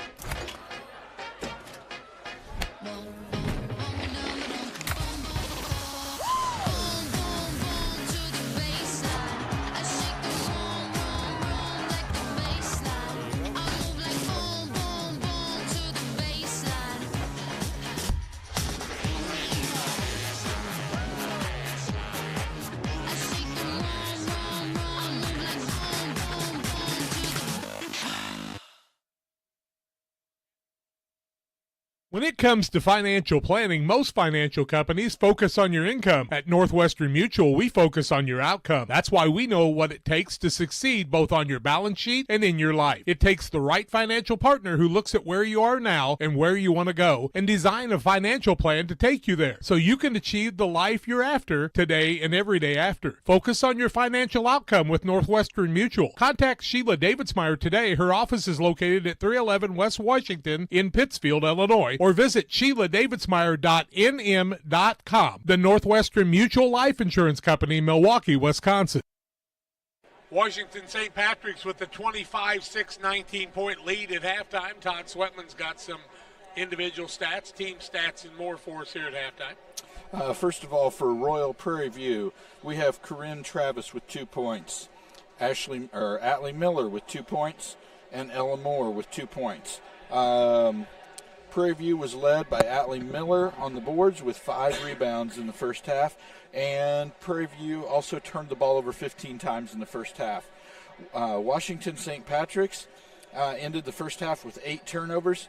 When it comes to financial planning, most financial companies focus on your income. At Northwestern Mutual, we focus on your outcome. That's why we know what it takes to succeed both on your balance sheet and in your life. It takes the right financial partner who looks at where you are now and where you want to go and design a financial plan to take you there so you can achieve the life you're after today and every day after. Focus on your financial outcome with Northwestern Mutual. Contact Sheila Davidsmeyer today. Her office is located at 311 West Washington in Pittsfield, Illinois, or visit SheilaDavidsmeyer.nm.com. The Northwestern Mutual Life Insurance Company, Milwaukee, Wisconsin. Washington St. Patrick's with the 25-6, 19-point lead at halftime. Todd Sweatman's got some individual stats, team stats, and more for us here at halftime. First of all, for Royal Prairieview, we have Corinne Travis with 2 points, Atlee Miller with 2 points, and Ella Moore with 2 points. Prairieview was led by Atlee Miller on the boards with 5 rebounds in the first half, and Prairieview also turned the ball over 15 times in the first half. Washington St. Patrick's ended the first half with 8 turnovers,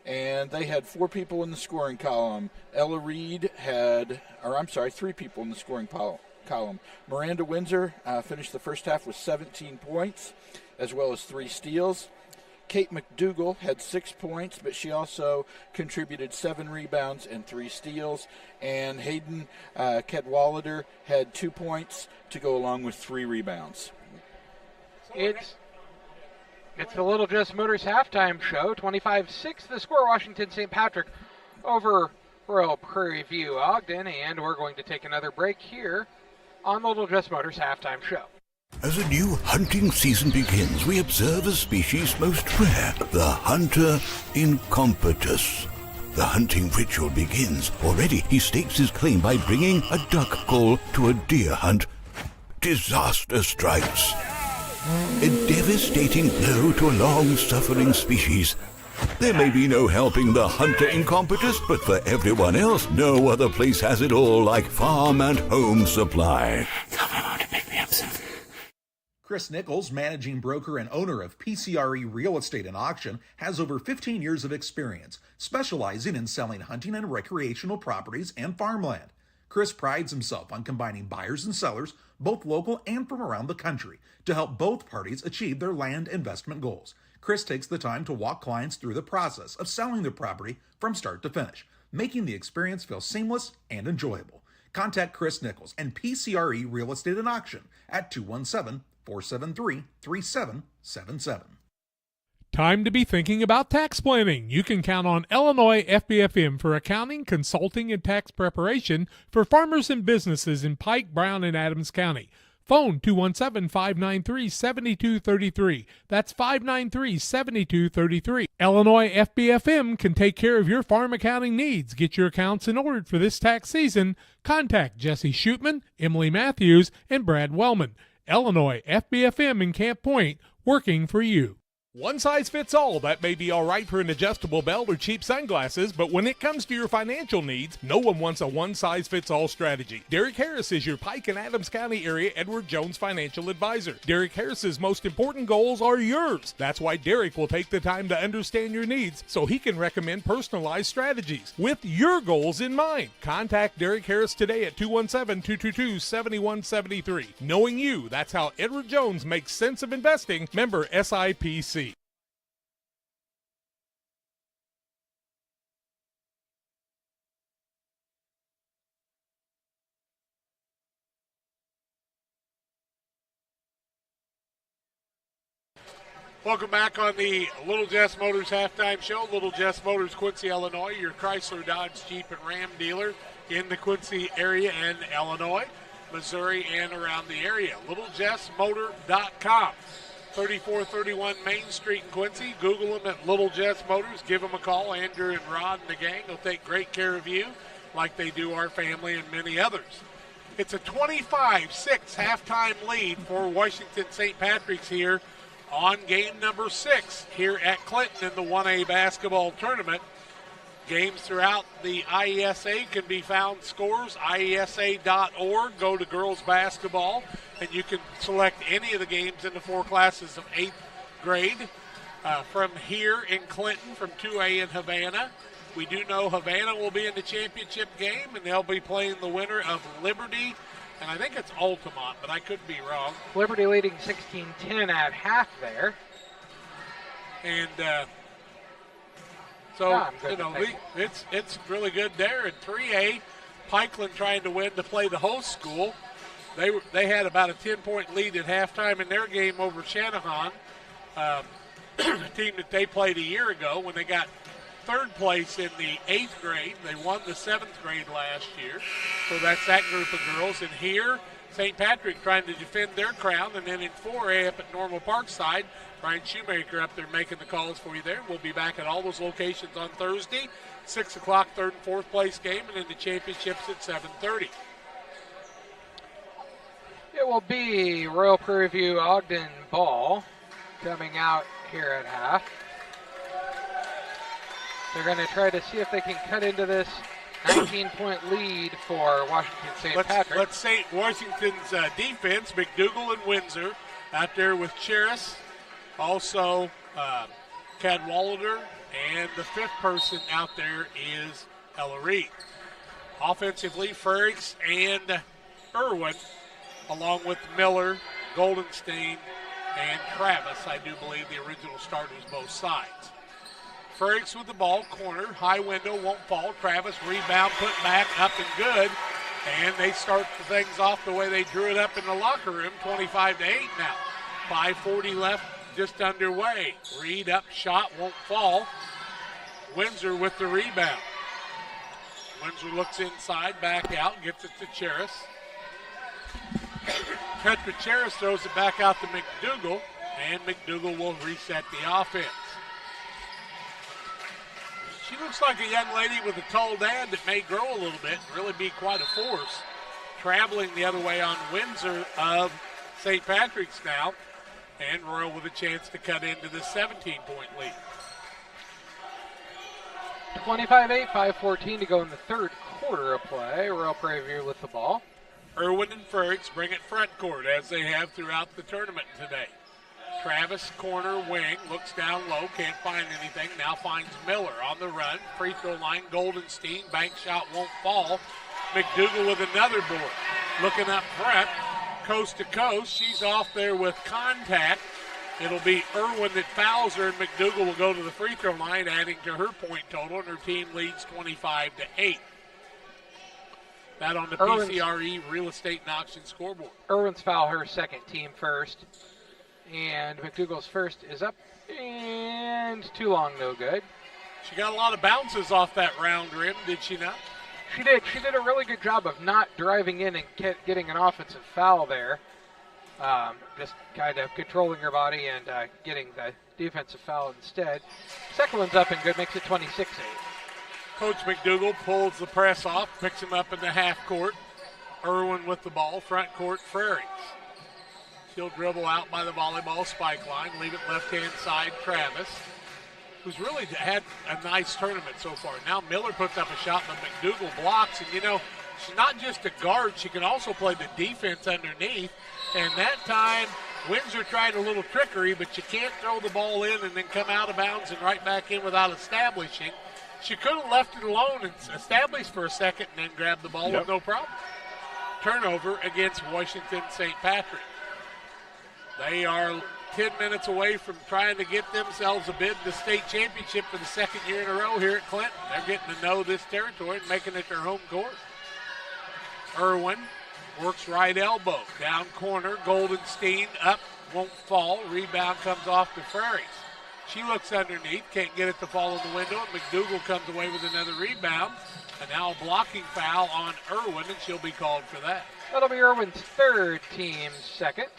and they had 4 people in the scoring column. Ella Reed had, 3 people in the scoring column. Miranda Windsor finished the first half with 17 points, as well as 3 steals. Kate McDougall had 6 points, but she also contributed 7 rebounds and 3 steals. And Hayden Cadwallader had 2 points to go along with 3 rebounds. It's the Little Just Motors halftime show. 25-6 the score, Washington St. Patrick over Royal Prairieview Ogden. And we're going to take another break here on the Little Just Motors halftime show. As a new hunting season begins, we observe a species most rare, the hunter incompetus. The hunting ritual begins. Already he stakes his claim by bringing a duck call to a deer hunt. Disaster strikes. A devastating blow to a long-suffering species. There may be no helping the hunter incompetus, but for everyone else, no other place has it all like Farm and Home Supply. Tell my mom to pick me up soon. Chris Nichols, managing broker and owner of PCRE Real Estate and Auction, has over 15 years of experience, specializing in selling hunting and recreational properties and farmland. Chris prides himself on combining buyers and sellers, both local and from around the country, to help both parties achieve their land investment goals. Chris takes the time to walk clients through the process of selling their property from start to finish, making the experience feel seamless and enjoyable. Contact Chris Nichols and PCRE Real Estate and Auction at 217-473-3777. Time to be thinking about tax planning. You can count on Illinois FBFM for accounting, consulting, and tax preparation for farmers and businesses in Pike, Brown, and Adams County. Phone 217-593-7233. That's 593-7233. Illinois FBFM can take care of your farm accounting needs. Get your accounts in order for this tax season. Contact Jesse Shootman, Emily Matthews, and Brad Wellman. Illinois FBFM in Camp Point, working for you. One size fits all. That may be all right for an adjustable belt or cheap sunglasses, but when it comes to your financial needs, no one wants a one-size-fits-all strategy. Derek Harris is your Pike and Adams County area Edward Jones financial advisor. Derek Harris's most important goals are yours. That's why Derek will take the time to understand your needs so he can recommend personalized strategies with your goals in mind. Contact Derek Harris today at 217-222-7173. Knowing you, that's how Edward Jones makes sense of investing. Member SIPC. Welcome back on the Little Jess Motors halftime show. Little Jess Motors, Quincy, Illinois, your Chrysler, Dodge, Jeep, and Ram dealer in the Quincy area and Illinois, Missouri, and around the area. LittleJessMotor.com. 3431 Main Street in Quincy. Google them at Little Jess Motors. Give them a call. Andrew and Rod and the gang will take great care of you like they do our family and many others. It's a 25-6 halftime lead for Washington St. Patrick's here on game number 6 here at Clinton in the 1A basketball tournament. Games throughout the IESA can be found scores, IESA.org. Go to girls basketball, and you can select any of the games in the 4 classes of 8th grade from here in Clinton, from 2A in Havana. We do know Havana will be in the championship game, and they'll be playing the winner of Liberty, and I think it's Altamont, but I could be wrong. Liberty leading 16-10 at half there. And so, you know, it's really good there. In 3A, Pikeland trying to win to play the host school. They had about a 10-point lead at halftime in their game over Shanahan, a team that they played a year ago when they got 3rd place in the 8th grade. They won the 7th grade last year. So that's that group of girls. And here, St. Patrick trying to defend their crown. And then in 4A up at Normal Parkside, Brian Shoemaker up there making the calls for you there. We'll be back at all those locations on Thursday, 6 o'clock, 3rd and 4th place game, and then the championships at 7:30. It will be Royal Prairieview Ogden ball coming out here at half. They're going to try to see if they can cut into this 19-point lead for Washington St. Patrick. Let's say Washington's defense, McDougal and Windsor out there with Cheris, also Cadwallader, and the 5th person out there is Ella Reed. Offensively, Frericks and Irwin, along with Miller, Goldenstein, and Travis, I do believe the original starters both sides. Frericks with the ball, corner, high window, won't fall. Travis, rebound, put back, up and good. And they start the things off the way they drew it up in the locker room, 25-8 now. 5:40 left, just underway. Reed up, shot, won't fall. Windsor with the rebound. Windsor looks inside, back out, gets it to Cheris. Petrocheris throws it back out to McDougal, and McDougal will reset the offense. She looks like a young lady with a tall dad that may grow a little bit and really be quite a force. Traveling the other way on Windsor of St. Patrick's now, and Royal with a chance to cut into the 17-point lead. 25-8, 5:14 to go in the third quarter of play. Royal Prairieview with the ball. Irwin and Frericks bring it front court as they have throughout the tournament today. Travis, corner wing, looks down low, can't find anything. Now finds Miller on the run. Free throw line, Goldenstein. Bank shot won't fall. McDougal with another board. Looking up front, coast to coast. She's off there with contact. It'll be Irwin that fouls her, and McDougal will go to the free throw line, adding to her point total, and her team leads 25-8. That on the PCRE Real Estate and Auction scoreboard. Irwin's foul, her second, team first. And McDougal's first is up, and too long, no good. She got a lot of bounces off that round rim, did she not? She did. She did a really good job of not driving in and getting an offensive foul there. Just kind of controlling her body and getting the defensive foul instead. Second one's up and good, makes it 26-8. Coach McDougal pulls the press off, picks him up in the half court. Irwin with the ball, front court, Frericks. She'll dribble out by the volleyball spike line, leave it left-hand side, Travis, who's really had a nice tournament so far. Now Miller puts up a shot, but McDougal blocks. And, you know, she's not just a guard. She can also play the defense underneath. And that time, Windsor tried a little trickery, but you can't throw the ball in and then come out of bounds and right back in without establishing. She could have left it alone and established for a second and then grabbed the ball with no problem. Turnover against Washington St. Patrick. They are 10 minutes away from trying to get themselves a bid to the state championship for the second year in a row here at Clinton. They're getting to know this territory and making it their home court. Irwin works right elbow, down corner, Goldenstein up, won't fall. Rebound comes off to Frericks. She looks underneath, can't get it to fall in the window, and McDougal comes away with another rebound. And now a blocking foul on Irwin, and she'll be called for that. That'll be Irwin's third, team second.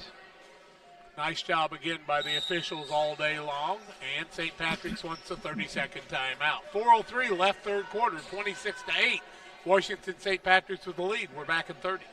Nice job again by the officials all day long. And St. Patrick's wants a 30-second timeout. 4:03 left third quarter, 26-8. Washington St. Patrick's with the lead. We're back in 30.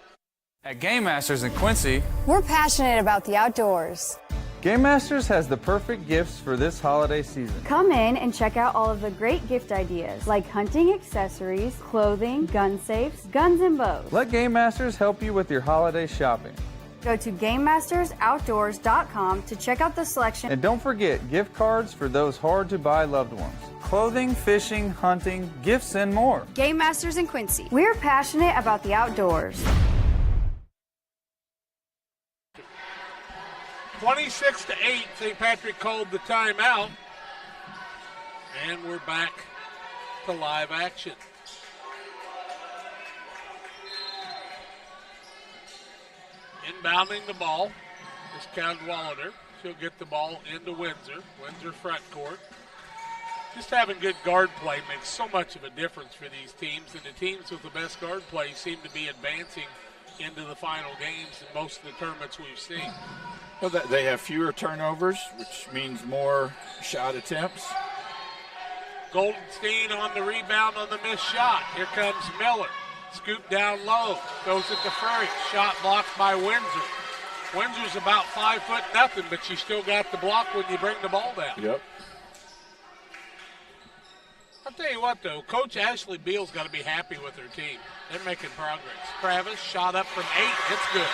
At Game Masters in Quincy, we're passionate about the outdoors. Game Masters has the perfect gifts for this holiday season. Come in and check out all of the great gift ideas like hunting accessories, clothing, gun safes, guns and bows. Let Game Masters help you with your holiday shopping. Go to GameMastersOutdoors.com to check out the selection. And don't forget gift cards for those hard-to-buy loved ones. Clothing, fishing, hunting, gifts, and more. Game Masters in Quincy. We're passionate about the outdoors. 26-8, St. Patrick called the timeout. And we're back to live action. Inbounding the ball is Cadwallader. She'll get the ball into Windsor. Windsor front court. Just having good guard play makes so much of a difference for these teams, and the teams with the best guard play seem to be advancing into the final games in most of the tournaments we've seen. Well, they have fewer turnovers, which means more shot attempts. Goldenstein on the rebound on the missed shot. Here comes Miller. Scoop down low, goes it to Frericks. Shot blocked by Windsor. Windsor's about 5'0", but she still got the block when you bring the ball down. Yep. I'll tell you what, though, Coach Ashley Beal's got to be happy with her team. They're making progress. Travis shot up from 8. It's good.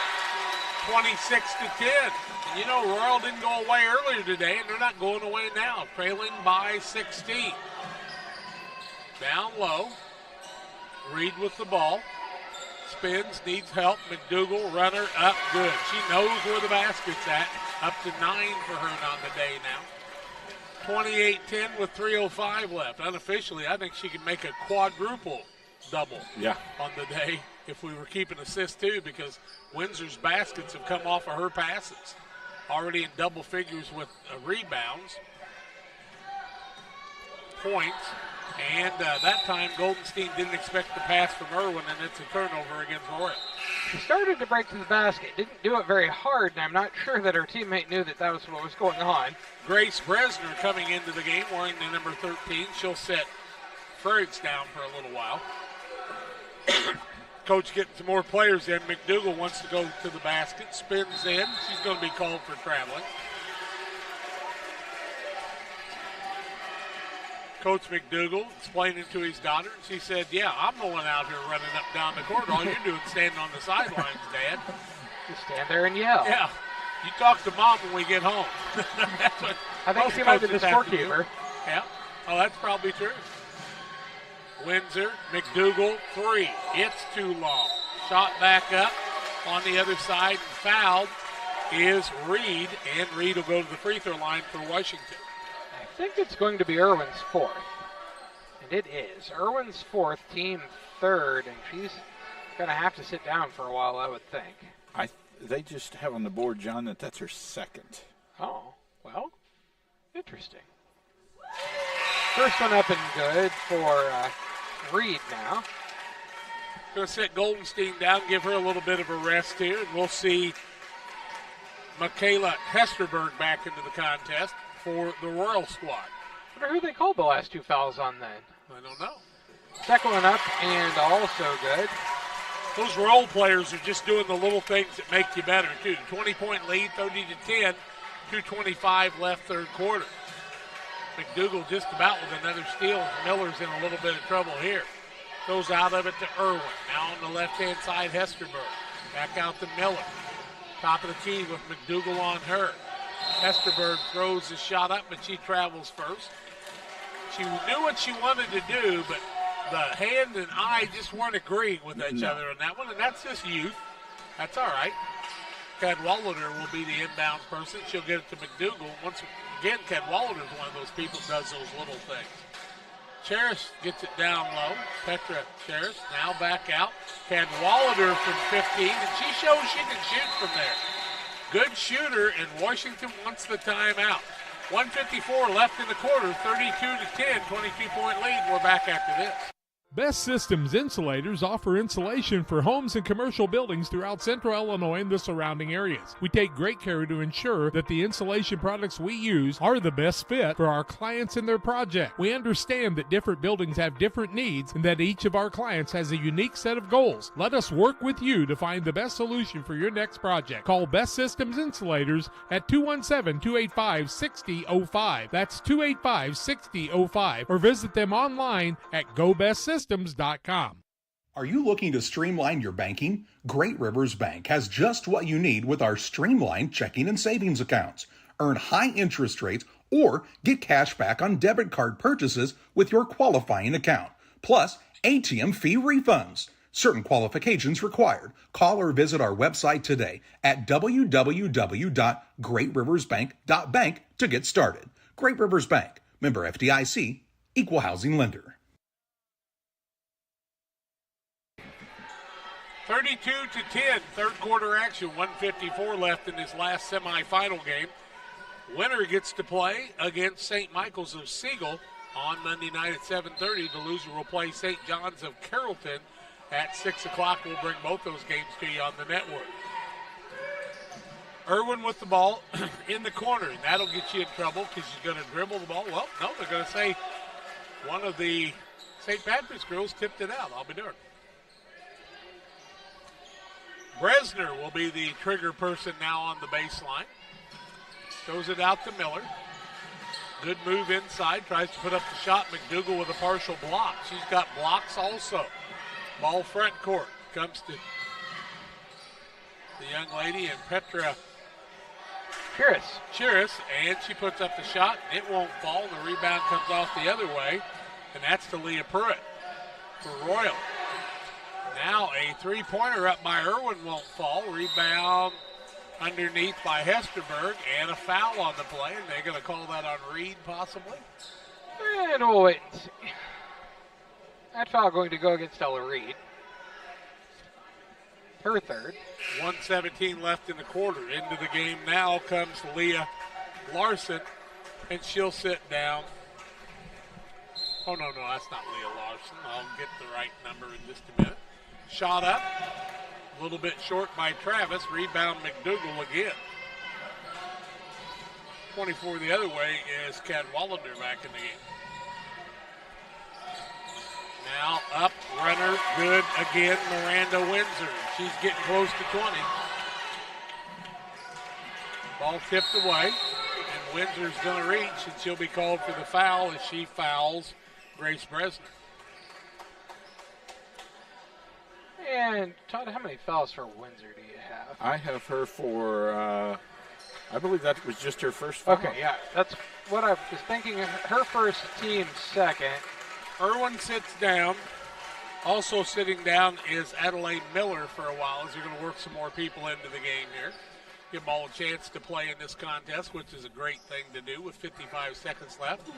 26-10. And you know, Royal didn't go away earlier today, and they're not going away now. Trailing by 16. Down low. Reed with the ball. Spins, needs help. McDougal, runner, up, good. She knows where the basket's at. Up to 9 for her on the day now. 28-10 with 3:05 left. Unofficially, I think she can make a quadruple double on the day if we were keeping assists too, because Windsor's baskets have come off of her passes. Already in double figures with rebounds. points. And that time, Goldenstein didn't expect the pass from Irwin, and it's a turnover against Royal. She started to break to the basket, didn't do it very hard, and I'm not sure that her teammate knew that was what was going on. Grace Bresner coming into the game wearing the number 13. She'll set Fergs down for a little while. Coach getting some more players in. McDougal wants to go to the basket, spins in. She's going to be called for traveling. Coach McDougal explaining to his daughter, and she said, yeah, I'm the one out here running up down the court. All you're doing is standing on the sidelines, Dad. Just stand there and yell. Yeah. You talk to Mom when we get home. That's what I think she might be the scorekeeper. Yeah. Oh, that's probably true. Windsor, McDougal, 3. It's too long. Shot back up on the other side, and fouled is Reed, and Reed will go to the free throw line for Washington. I think it's going to be Irwin's 4th. And it is. Irwin's 4th, team 3rd, and she's going to have to sit down for a while, I would think. They just have on the board, John, that's her 2nd. Oh, well, interesting. First one up and good for Reed now. Going to sit Goldenstein down, give her a little bit of a rest here, and we'll see Michaela Hesterberg back into the contest for the Royal squad. I wonder who they called the last 2 fouls on then. I don't know. Second one up and also good. Those role players are just doing the little things that make you better, too. 20-point lead, 30-10, 2:25 left third quarter. McDougal just about with another steal. Miller's in a little bit of trouble here. Goes out of it to Irwin. Now on the left-hand side, Hesterberg. Back out to Miller. Top of the key with McDougal on her. Hesterberg throws the shot up, but she travels first. She knew what she wanted to do, but the hand and eye just weren't agreeing with each other on that one, and that's just youth. That's all right. Cadwallader will be the inbound person. She'll get it to McDougal. Once again, Cadwallader is one of those people who does those little things. Cherish gets it down low. Petra Cherish now back out. Cadwallader from 15, and she shows she can shoot from there. Good shooter, and Washington wants the timeout. 1:54 left in the quarter, 32-10, 22-point lead. We're back after this. Best Systems Insulators offer insulation for homes and commercial buildings throughout central Illinois and the surrounding areas. We take great care to ensure that the insulation products we use are the best fit for our clients and their project. We understand that different buildings have different needs and that each of our clients has a unique set of goals. Let us work with you to find the best solution for your next project. Call Best Systems Insulators at 217-285-6005. That's 285-6005. Or visit them online at GoBestSystems.com. Are you looking to streamline your banking? Great Rivers Bank has just what you need with our streamlined checking and savings accounts. Earn high interest rates or get cash back on debit card purchases with your qualifying account. Plus, ATM fee refunds. Certain qualifications required. Call or visit our website today at www.greatriversbank.bank to get started. Great Rivers Bank. Member FDIC. Equal housing lender. 32-10, third quarter action, 1:54 left in this last semifinal game. Winner gets to play against St. Michael's of Siegel on Monday night at 7:30. The loser will play St. John's of Carrollton at 6 o'clock. We'll bring both those games to you on the network. Irwin with the ball in the corner, and that'll get you in trouble because she's going to dribble the ball. Well, no, they're going to say one of the St. Patrick's girls tipped it out. I'll be darned. Bresner will be the trigger person now on the baseline. Throws it out to Miller. Good move inside. Tries to put up the shot. McDougal with a partial block. She's got blocks also. Ball front court. Comes to the young lady and Petra Chiris. And she puts up the shot. It won't fall. The rebound comes off the other way. And that's to Leah Pruitt for Royal. Now a three-pointer up by Irwin won't fall. Rebound underneath by Hesterberg, and a foul on the play. And they're going to call that on Reed, possibly? And we'll wait and see. That foul going to go against Ella Reed. Her third. 1:17 left in the quarter. Into the game now comes Leah Larson, and she'll sit down. Oh, no, that's not Leah Larson. I'll get the right number in just a minute. Shot up. A little bit short by Travis. Rebound McDougal again. 24 the other way is Cadwalader back in the game. Now up, runner, good again, Miranda Windsor. She's getting close to 20. Ball tipped away, and Windsor's going to reach, and she'll be called for the foul as she fouls Grace Bresner. And Todd, how many fouls for Windsor do you have? I have her for, I believe that was just her first foul. Okay, yeah, that's what I was thinking. Her first, team second. Irwin sits down. Also sitting down is Adelaide Miller for a while as they're going to work some more people into the game here. Give them all a chance to play in this contest, which is a great thing to do with 55 seconds left.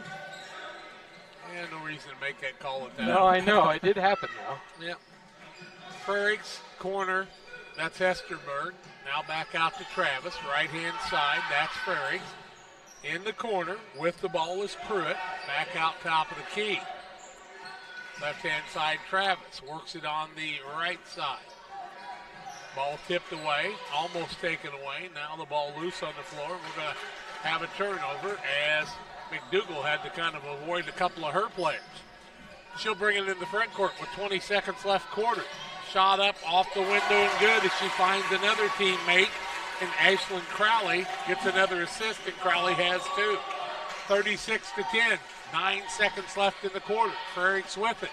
And no reason to make that call at that. No, I know. It did happen, though. Yep. Prairie's corner. That's Hesterberg. Now back out to Travis. Right-hand side. That's Prairie's. In the corner with the ball is Pruitt. Back out top of the key. Left-hand side, Travis works it on the right side. Ball tipped away, almost taken away. Now the ball loose on the floor. We're going to have a turnover as McDougal had to kind of avoid a couple of her players. She'll bring it in the front court with 20 seconds left quarter. Shot up off the window and good as she finds another teammate. And Ashlyn Crowley gets another assist, and Crowley has two. 36-10. 9 seconds left in the quarter. Frericks with it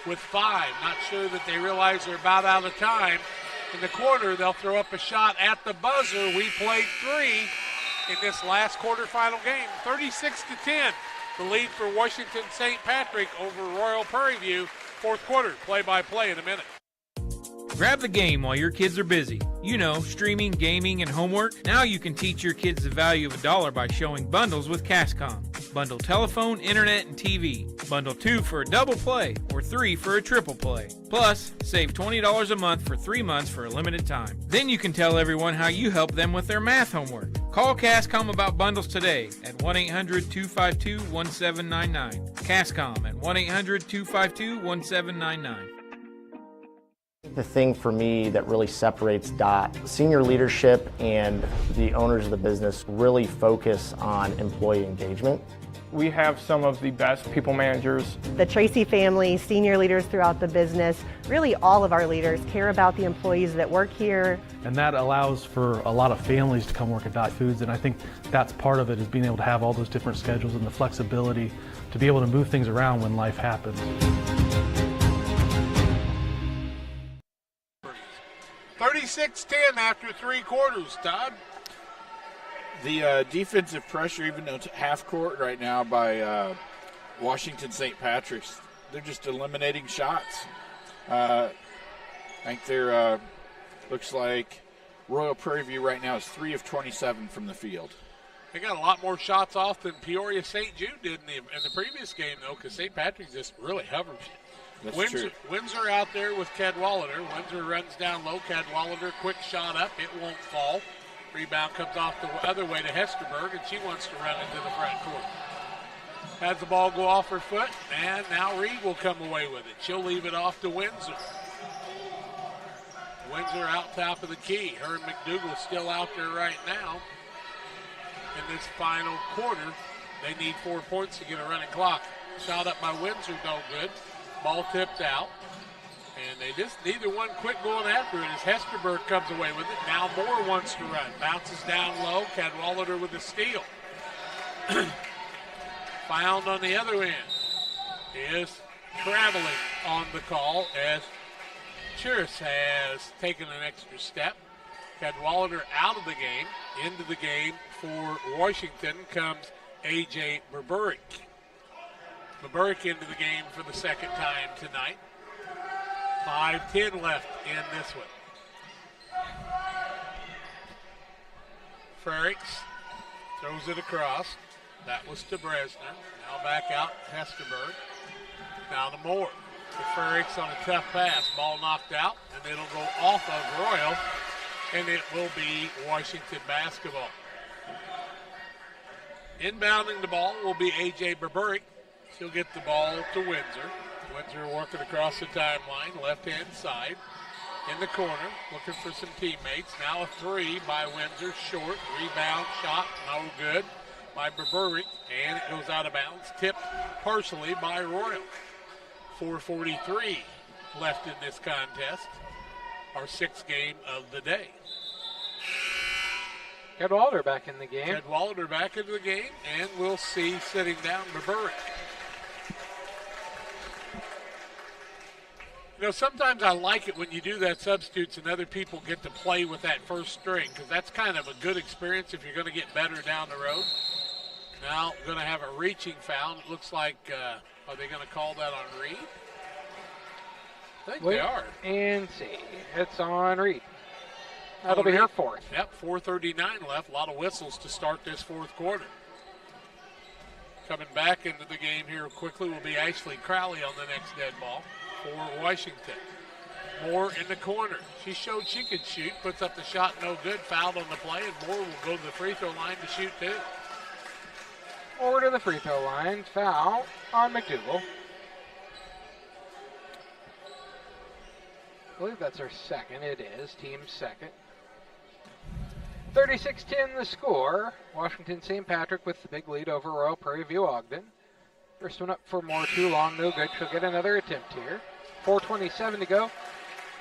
with 5. Not sure that they realize they're about out of time. In the quarter, they'll throw up a shot at the buzzer. We played 3 in this last quarterfinal game. 36-10. The lead for Washington St. Patrick over Royal Prairie View. Fourth quarter, play-by-play in a minute. Grab the game while your kids are busy. You know, streaming, gaming, and homework. Now you can teach your kids the value of $1 by showing bundles with Cascom. Bundle telephone, internet, and TV. Bundle 2 for a double play or 3 for a triple play. Plus, save $20 a month for 3 months for a limited time. Then you can tell everyone how you help them with their math homework. Call Cascom about bundles today at 1-800-252-1799. Cascom at 1-800-252-1799. The thing for me that really separates DOT, senior leadership and the owners of the business really focus on employee engagement. We have some of the best people managers. The Tracy family, senior leaders throughout the business, really all of our leaders care about the employees that work here. And that allows for a lot of families to come work at Dot Foods, and I think that's part of it, is being able to have all those different schedules and the flexibility to be able to move things around when life happens. 36-10 after 3 quarters, Todd. The defensive pressure, even though it's half court right now by Washington St. Patrick's, they're just eliminating shots. I think they're, looks like Royal Prairie View right now is 3 of 27 from the field. They got a lot more shots off than Peoria St. Jude did in the previous game, though, because St. Patrick's just really hovers. Windsor out there with Cadwalader. Windsor runs down low. Cadwalader, quick shot up. It won't fall. Rebound comes off the other way to Hesterberg, and she wants to run into the front court. Has the ball go off her foot, and now Reed will come away with it. She'll leave it off to Windsor. Windsor out top of the key. Her and McDougal still out there right now. In this final quarter, they need 4 points to get a running clock. Shot up by Windsor, no good. Ball tipped out. And they just, neither one quit going after it as Hesterberg comes away with it. Now Moore wants to run. Bounces down low. Cadwalader with a steal. Found on the other end is traveling on the call as Chirus has taken an extra step. Cadwalader out of the game. Into the game for Washington comes A.J. Berberick. Berberick into the game for the second time tonight. 5:10 left in this one. Frericks throws it across. That was to Bresner. Now back out Hesterberg. Now to Moore. To Frericks on a tough pass. Ball knocked out, and it'll go off of Royal, and it will be Washington basketball. Inbounding the ball will be A.J. Berberick. She'll get the ball to Windsor. Windsor working across the timeline, left-hand side. In the corner, looking for some teammates. Now a three by Windsor, short. Rebound, shot, no good by Burberry. And it goes out of bounds, tipped partially by Royal. 4:43 left in this contest. Our sixth game of the day. Cadwalader back in the game. Cadwalader back into the game, and we'll see sitting down Burberry. You know, sometimes I like it when you do that substitutes and other people get to play with that first string, because that's kind of a good experience if you're going to get better down the road. Now going to have a reaching foul. It looks like, are they going to call that on Reed? I think they are. And see, it's on Reed. That'll be her fourth. Yep, 4:39 left. A lot of whistles to start this fourth quarter. Coming back into the game here quickly will be Ashley Crowley on the next dead ball for Washington. Moore in the corner. She showed she could shoot, puts up the shot, no good, fouled on the play, and Moore will go to the free throw line to shoot two. Moore to the free throw line, foul on McDougal. I believe that's her second. It is, team's second. 36-10 the score. Washington St. Patrick with the big lead over Royal Prairieview Ogden. First one up for Moore, too long, no good. She'll get another attempt here. 4:27 to go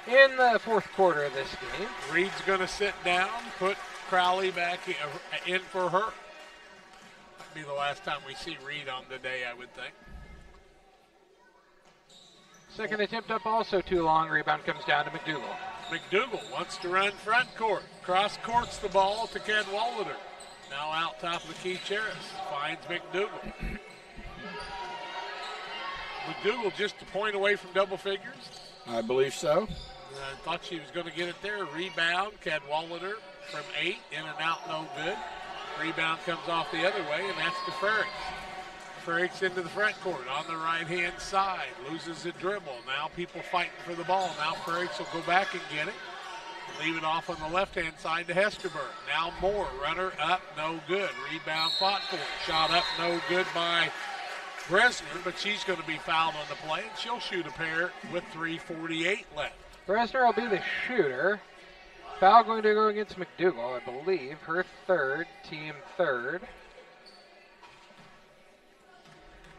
in the fourth quarter of this game. Reed's going to sit down, put Crowley back in for her. That'll be the last time we see Reed on the day, I would think. Second attempt up also too long. Rebound comes down to McDougal. McDougal wants to run front court. Cross courts the ball to Cadwalader. Now out top of the key, Cheris. Finds McDougal. McDougal just a point away from double figures. I believe so. I thought she was going to get it there. Rebound, Cadwalader from 8, in and out, no good. Rebound comes off the other way, and that's to Ferricks. Ferricks into the front court on the right-hand side. Loses the dribble. Now people fighting for the ball. Now Ferricks will go back and get it. Leave it off on the left-hand side to Hesterberg. Now Moore, runner up, no good. Rebound fought for. Shot up, no good by Bresner, but she's going to be fouled on the play, and she'll shoot a pair with 3:48 left. Bresner will be the shooter. Foul going to go against McDougal, I believe. Her third, team third.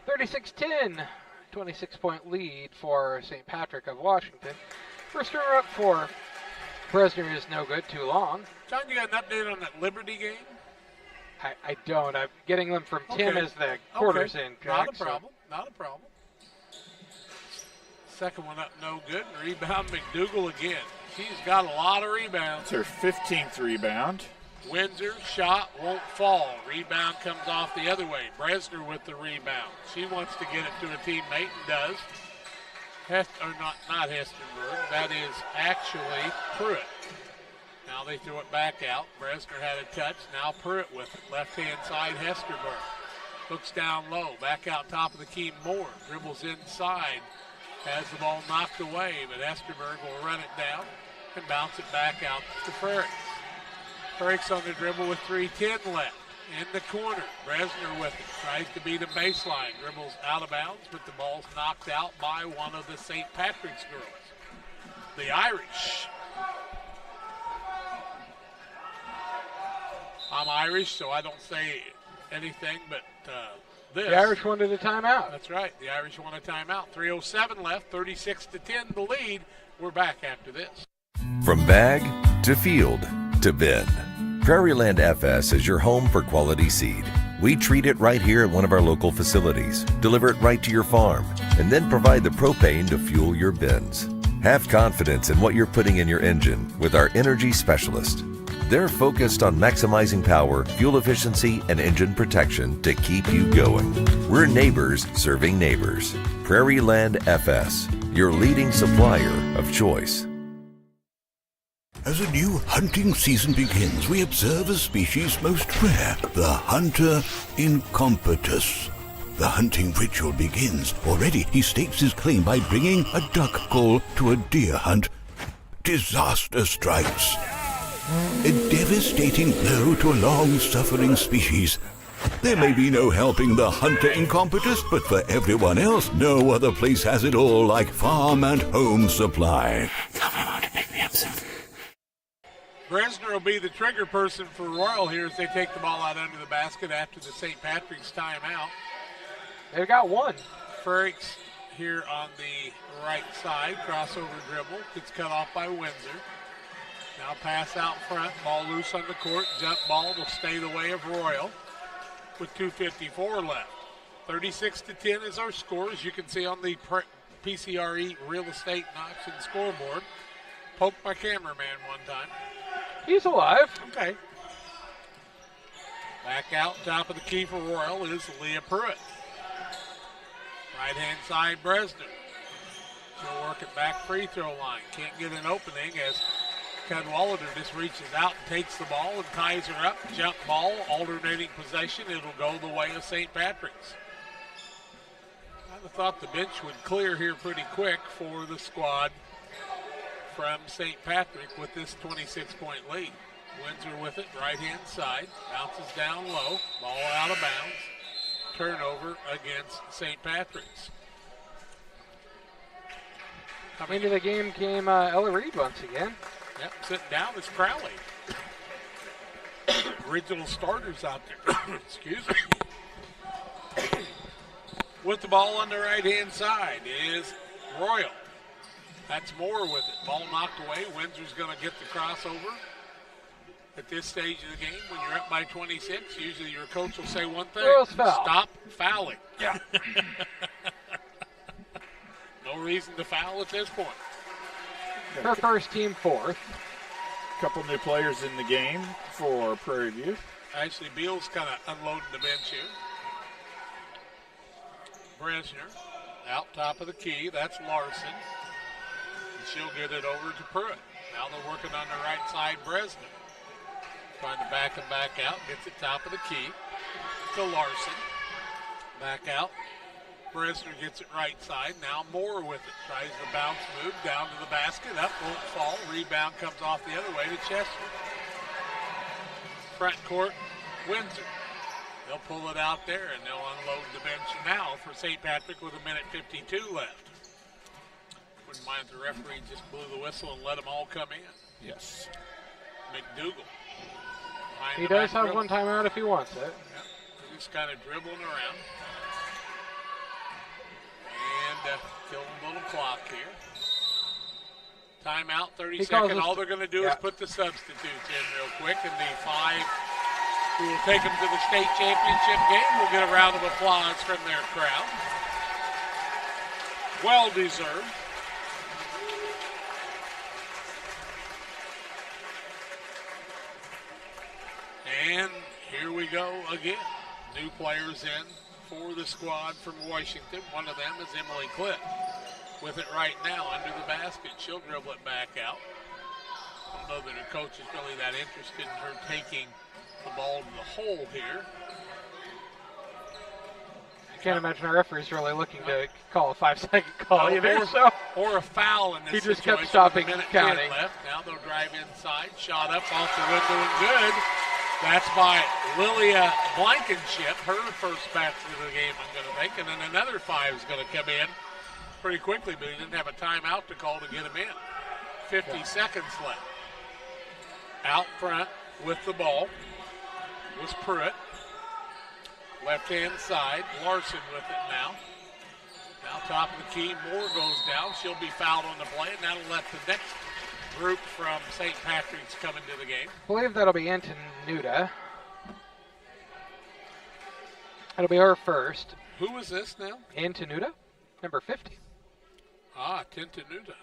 36-10, 26-point lead for St. Patrick of Washington. First runner up for Bresner is no good, too long. John, you got an update on that Liberty game? I don't. I'm getting them from Tim as the quarters in. Not a problem. Not a problem. Second one up, no good. Rebound, McDougal again. She's got a lot of rebounds. It's her 15th rebound. Windsor, shot, won't fall. Rebound comes off the other way. Bresner with the rebound. She wants to get it to a teammate and does. Not Hesterberg. That is actually Pruitt. Now they throw it back out. Bresner had a touch. Now Pruitt with it. Left-hand side, Hesterberg. Hooks down low. Back out top of the key, Moore. Dribbles inside. Has the ball knocked away, but Hesterberg will run it down and bounce it back out to Ferricks. Ferricks on the dribble with 3:10 left. In the corner, Bresner with it. Tries to beat a baseline. Dribbles out of bounds, but the ball's knocked out by one of the St. Patrick's girls. The Irish. I'm Irish, so I don't say anything but this. The Irish wanted a timeout. That's right. The Irish want a timeout. 3:07 left, 36-10 the lead. We're back after this. From bag to field to bin, Prairieland FS is your home for quality seed. We treat it right here at one of our local facilities, deliver it right to your farm, and then provide the propane to fuel your bins. Have confidence in what you're putting in your engine with our energy specialist. They're focused on maximizing power, fuel efficiency, and engine protection to keep you going. We're neighbors serving neighbors. Prairieland FS, your leading supplier of choice. As a new hunting season begins, we observe a species most rare, the hunter incompetus. The hunting ritual begins. Already he stakes his claim by bringing a duck call to a deer hunt. Disaster strikes. A devastating blow to a long-suffering species. There may be no helping the hunter incompetus, but for everyone else, no other place has it all like Farm and Home Supply. Tell my mom to pick me up soon. Bresner will be the trigger person for Royal here as they take the ball out under the basket after the St. Patrick's timeout. They've got one. Frerichs here on the right side, crossover dribble, gets cut off by Windsor. Now pass out front, ball loose on the court, jump ball will stay the way of Royal with 2:54 left. 36-10 is our score, as you can see on the PCRE Real Estate and Auction scoreboard. Poked my cameraman one time. He's alive. Okay. Back out, top of the key for Royal is Leah Pruitt. Right-hand side, Bresner. She'll work it back free throw line. Can't get an opening as Cadwallader just reaches out and takes the ball and ties her up. Jump ball, alternating possession. It'll go the way of St. Patrick's. I would have thought the bench would clear here pretty quick for the squad from St. Patrick with this 26-point lead. Windsor with it, right-hand side. Bounces down low. Ball out of bounds. Turnover against St. Patrick's. Coming into the game came Ella Reed once again. Yep, sitting down is Crowley. Original starters out there. Excuse me. With the ball on the right-hand side is Royal. That's Moore with it. Ball knocked away. Windsor's going to get the crossover. At this stage of the game, when you're up by 26, usually your coach will say one thing. Foul. Stop fouling. Yeah. No reason to foul at this point. Her first, team fourth. Couple new players in the game for Prairie View. Ashley Beals kind of unloading the bench here. Bresner out top of the key. That's Larson. And she'll get it over to Pruitt. Now they're working on the right side, Bresner. Trying to back him back out. Gets it top of the key to Larson. Back out. Bresner gets it right side. Now Moore with it. Tries the bounce move down to the basket. Up, won't fall. Rebound comes off the other way to Chester. Front court, Windsor. They'll pull it out there and they'll unload the bench now for St. Patrick with 1:52 left. Wouldn't mind if the referee just blew the whistle and let them all come in. Yes. McDougal. He does have one timeout if he wants it. Yep. Just kind of dribbling around. And killing a little clock here. Timeout, 30 seconds. All they're going to do is put the substitutes in real quick. And the 5 who will take them to the state championship game will get a round of applause from their crowd. Well deserved. And here we go again. New players in for the squad from Washington. One of them is Emily Clipp. With it right now under the basket. She'll dribble it back out. I don't know that her coach is really that interested in her taking the ball to the hole here. I can't imagine our referee's really looking to call a 5-second call either. Or a foul in this situation. He just situation. kept stopping counting. Left. Now they'll drive inside. Shot up off the window and good. That's by Lilia Blankenship. Her first basket of the game, I'm going to think. And then another 5 is going to come in pretty quickly, but he didn't have a timeout to call to get him in. 50 seconds left. Out front with the ball was Pruitt. Left-hand side, Larson with it now. Now top of the key, Moore goes down. She'll be fouled on the play, and that'll let the next group from St. Patrick's come into the game. I believe that'll be Antonuta. That'll be her first. Who is this now? Antonuta, number 50. Tenuta.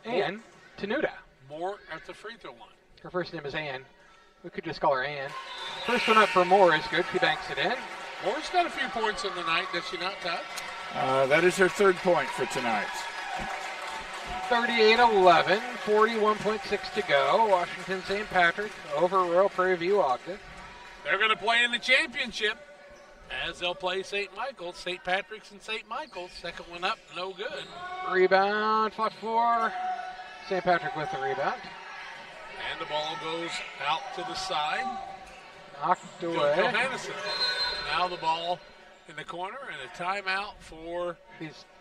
Ann Tenuta. Moore at the free throw line. Her first name is Ann. We could just call her Ann. First one up for Moore is good. She banks it in. Moore's got a few points in the night, does she not, Todd? That is her third point for tonight. 38-11, 41.6 to go. Washington St. Patrick over Royal Prairieview Ogden. They're going to play in the championship as they'll play St. Michael's. St. Patrick's and St. Michael's. Second one up, no good. Rebound, fought for St. Patrick with the rebound. And the ball goes out to the side. Knocked away. Johannesson. Now the ball in the corner and a timeout for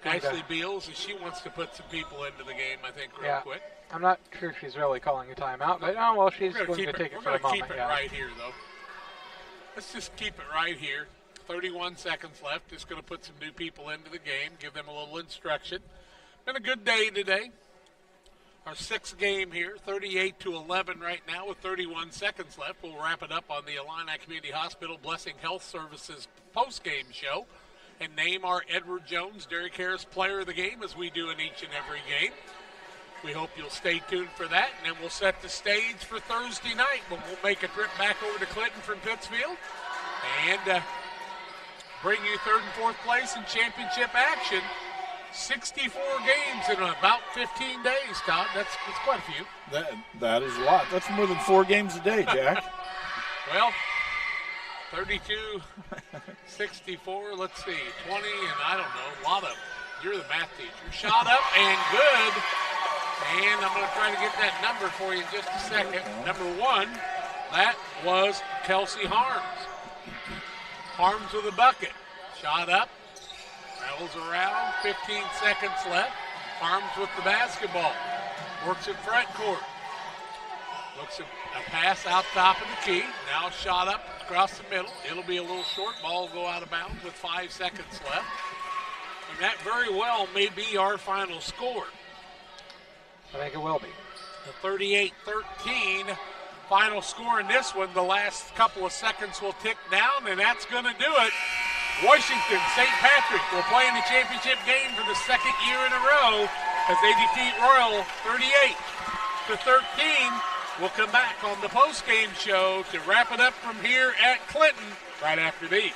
Ashley Beals as she wants to put some people into the game, I think, real quick. I'm not sure she's really calling a timeout, but she's going to take it for the moment. We're going to keep it right here, though. Let's just keep it right here. 31 seconds left. Just going to put some new people into the game, give them a little instruction. Been a good day today. Our sixth game here, 38-11 right now with 31 seconds left. We'll wrap it up on the Illini Community Hospital Blessing Health Services post-game show and name our Edward Jones Derek Harris Player of the Game as we do in each and every game. We hope you'll stay tuned for that, and then we'll set the stage for Thursday night when we'll make a trip back over to Clinton from Pittsfield and bring you third and fourth place in championship action. 64 games in about 15 days, Todd. That's quite a few. That is a lot. That's more than 4 games a day, Jack. Well, 32, 64, let's see, 20, and I don't know, a lot of them. You're the math teacher. Shot up and good. And I'm going to try to get that number for you in just a second. Number 1, that was Kelsey Harms. Harms with a bucket. Shot up. Travels around, 15 seconds left. Harms with the basketball. Works at front court. Looks at a pass out top of the key. Now shot up across the middle. It'll be a little short. Ball will go out of bounds with 5 seconds left. And that very well may be our final score. I think it will be. The 38-13 final score in this one. The last couple of seconds will tick down, and that's going to do it. Washington, St. Patrick will play in the championship game for the second year in a row as they defeat Royal 38-13. We'll come back on the post-game show to wrap it up from here at Clinton right after these.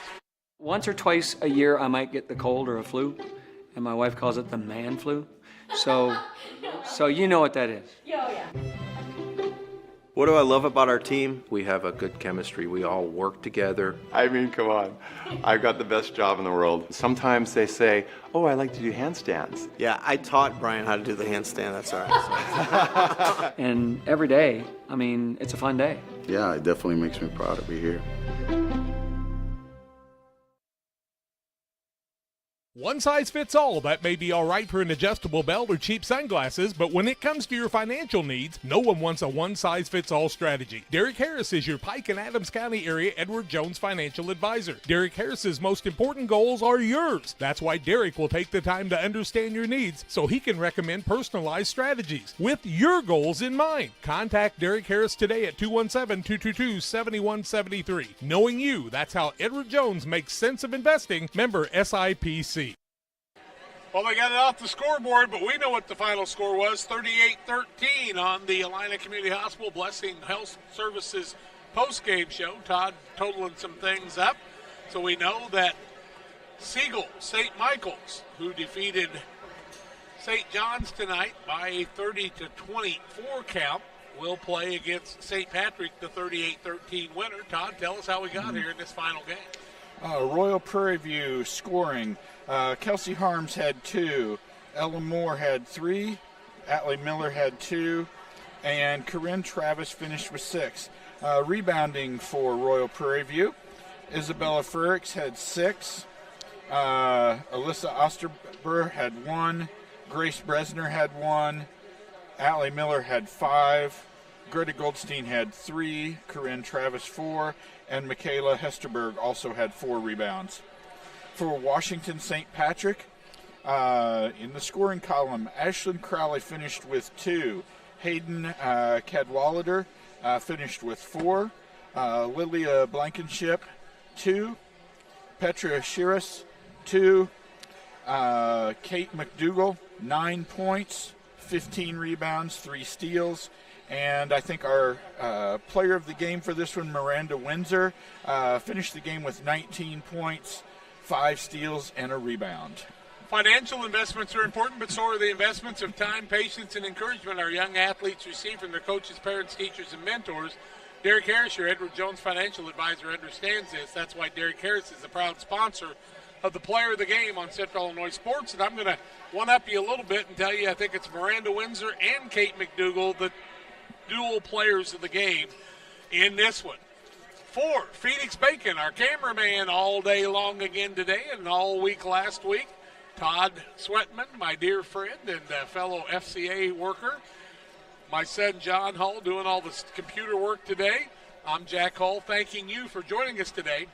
Once or twice a year I might get the cold or a flu, and my wife calls it the man flu. So you know what that is. Yeah. What do I love about our team? We have a good chemistry. We all work together. I mean, come on. I've got the best job in the world. Sometimes they say, oh, I like to do handstands. Yeah, I taught Brian how to do the handstand. That's all right. And every day, I mean, it's a fun day. Yeah, it definitely makes me proud to be here. One size fits all, that may be all right for an adjustable belt or cheap sunglasses, but when it comes to your financial needs, no one wants a one-size-fits-all strategy. Derek Harris is your Pike and Adams County area Edward Jones financial advisor. Derek Harris's most important goals are yours. That's why Derek will take the time to understand your needs so he can recommend personalized strategies with your goals in mind. Contact Derek Harris today at 217-222-7173. Knowing you, that's how Edward Jones makes sense of investing. Member SIPC. Well, they got it off the scoreboard, but we know what the final score was, 38-13 on the Illini Community Hospital Blessing Health Services post-game show. Todd totaling some things up. So we know that Siegel, St. Michael's, who defeated St. John's tonight by a 30-24 count, will play against St. Patrick, the 38-13 winner. Todd, tell us how we got here in this final game. Royal Prairieview scoring. Kelsey Harms had 2. Ella Moore had 3. Atlee Miller had 2. And Corinne Travis finished with 6. Rebounding for Royal Prairieview. Isabella Frericks had 6. Alyssa Osterber had 1. Grace Bresner had 1. Atlee Miller had 5. Greta Goldstein had 3. Corinne Travis 4. And Michaela Hesterberg also had 4 rebounds. For Washington St. Patrick, in the scoring column, Ashlyn Crowley finished with 2. Hayden Cadwallader finished with 4. Lilia Blankenship, 2. Petra Shiras, 2. Kate McDougall, 9 points, 15 rebounds, 3 steals. And I think our player of the game for this one, Miranda Windsor, finished the game with 19 points, 5 steals, and a rebound. Financial investments are important, but so are the investments of time, patience, and encouragement our young athletes receive from their coaches, parents, teachers, and mentors. Derek Harris, your Edward Jones financial advisor, understands this. That's why Derek Harris is the proud sponsor of the player of the game on Central Illinois Sports. And I'm going to one-up you a little bit and tell you I think it's Miranda Windsor and Kate McDougall that dual players of the game in this one. For Phoenix Bacon, our cameraman all day long again today and all week last week, Todd Sweatman, my dear friend and fellow FCA worker. My son John Hull doing all the computer work today. I'm Jack Hull, thanking you for joining us today.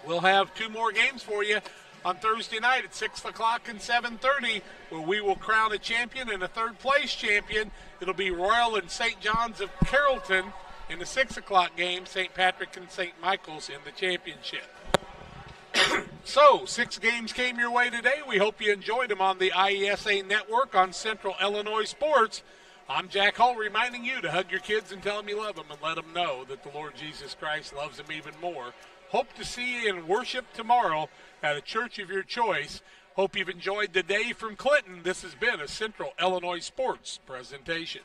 We'll have 2 more games for you on Thursday night at 6 o'clock and 7:30, where we will crown a champion and a third-place champion. It'll be Royal and St. John's of Carrollton in the 6 o'clock game, St. Patrick and St. Michael's in the championship. So, 6 games came your way today. We hope you enjoyed them on the IESA network on Central Illinois Sports. I'm Jack Hull, reminding you to hug your kids and tell them you love them and let them know that the Lord Jesus Christ loves them even more. Hope to see you in worship tomorrow at a church of your choice. Hope you've enjoyed the day from Clinton. This has been a Central Illinois Sports presentation.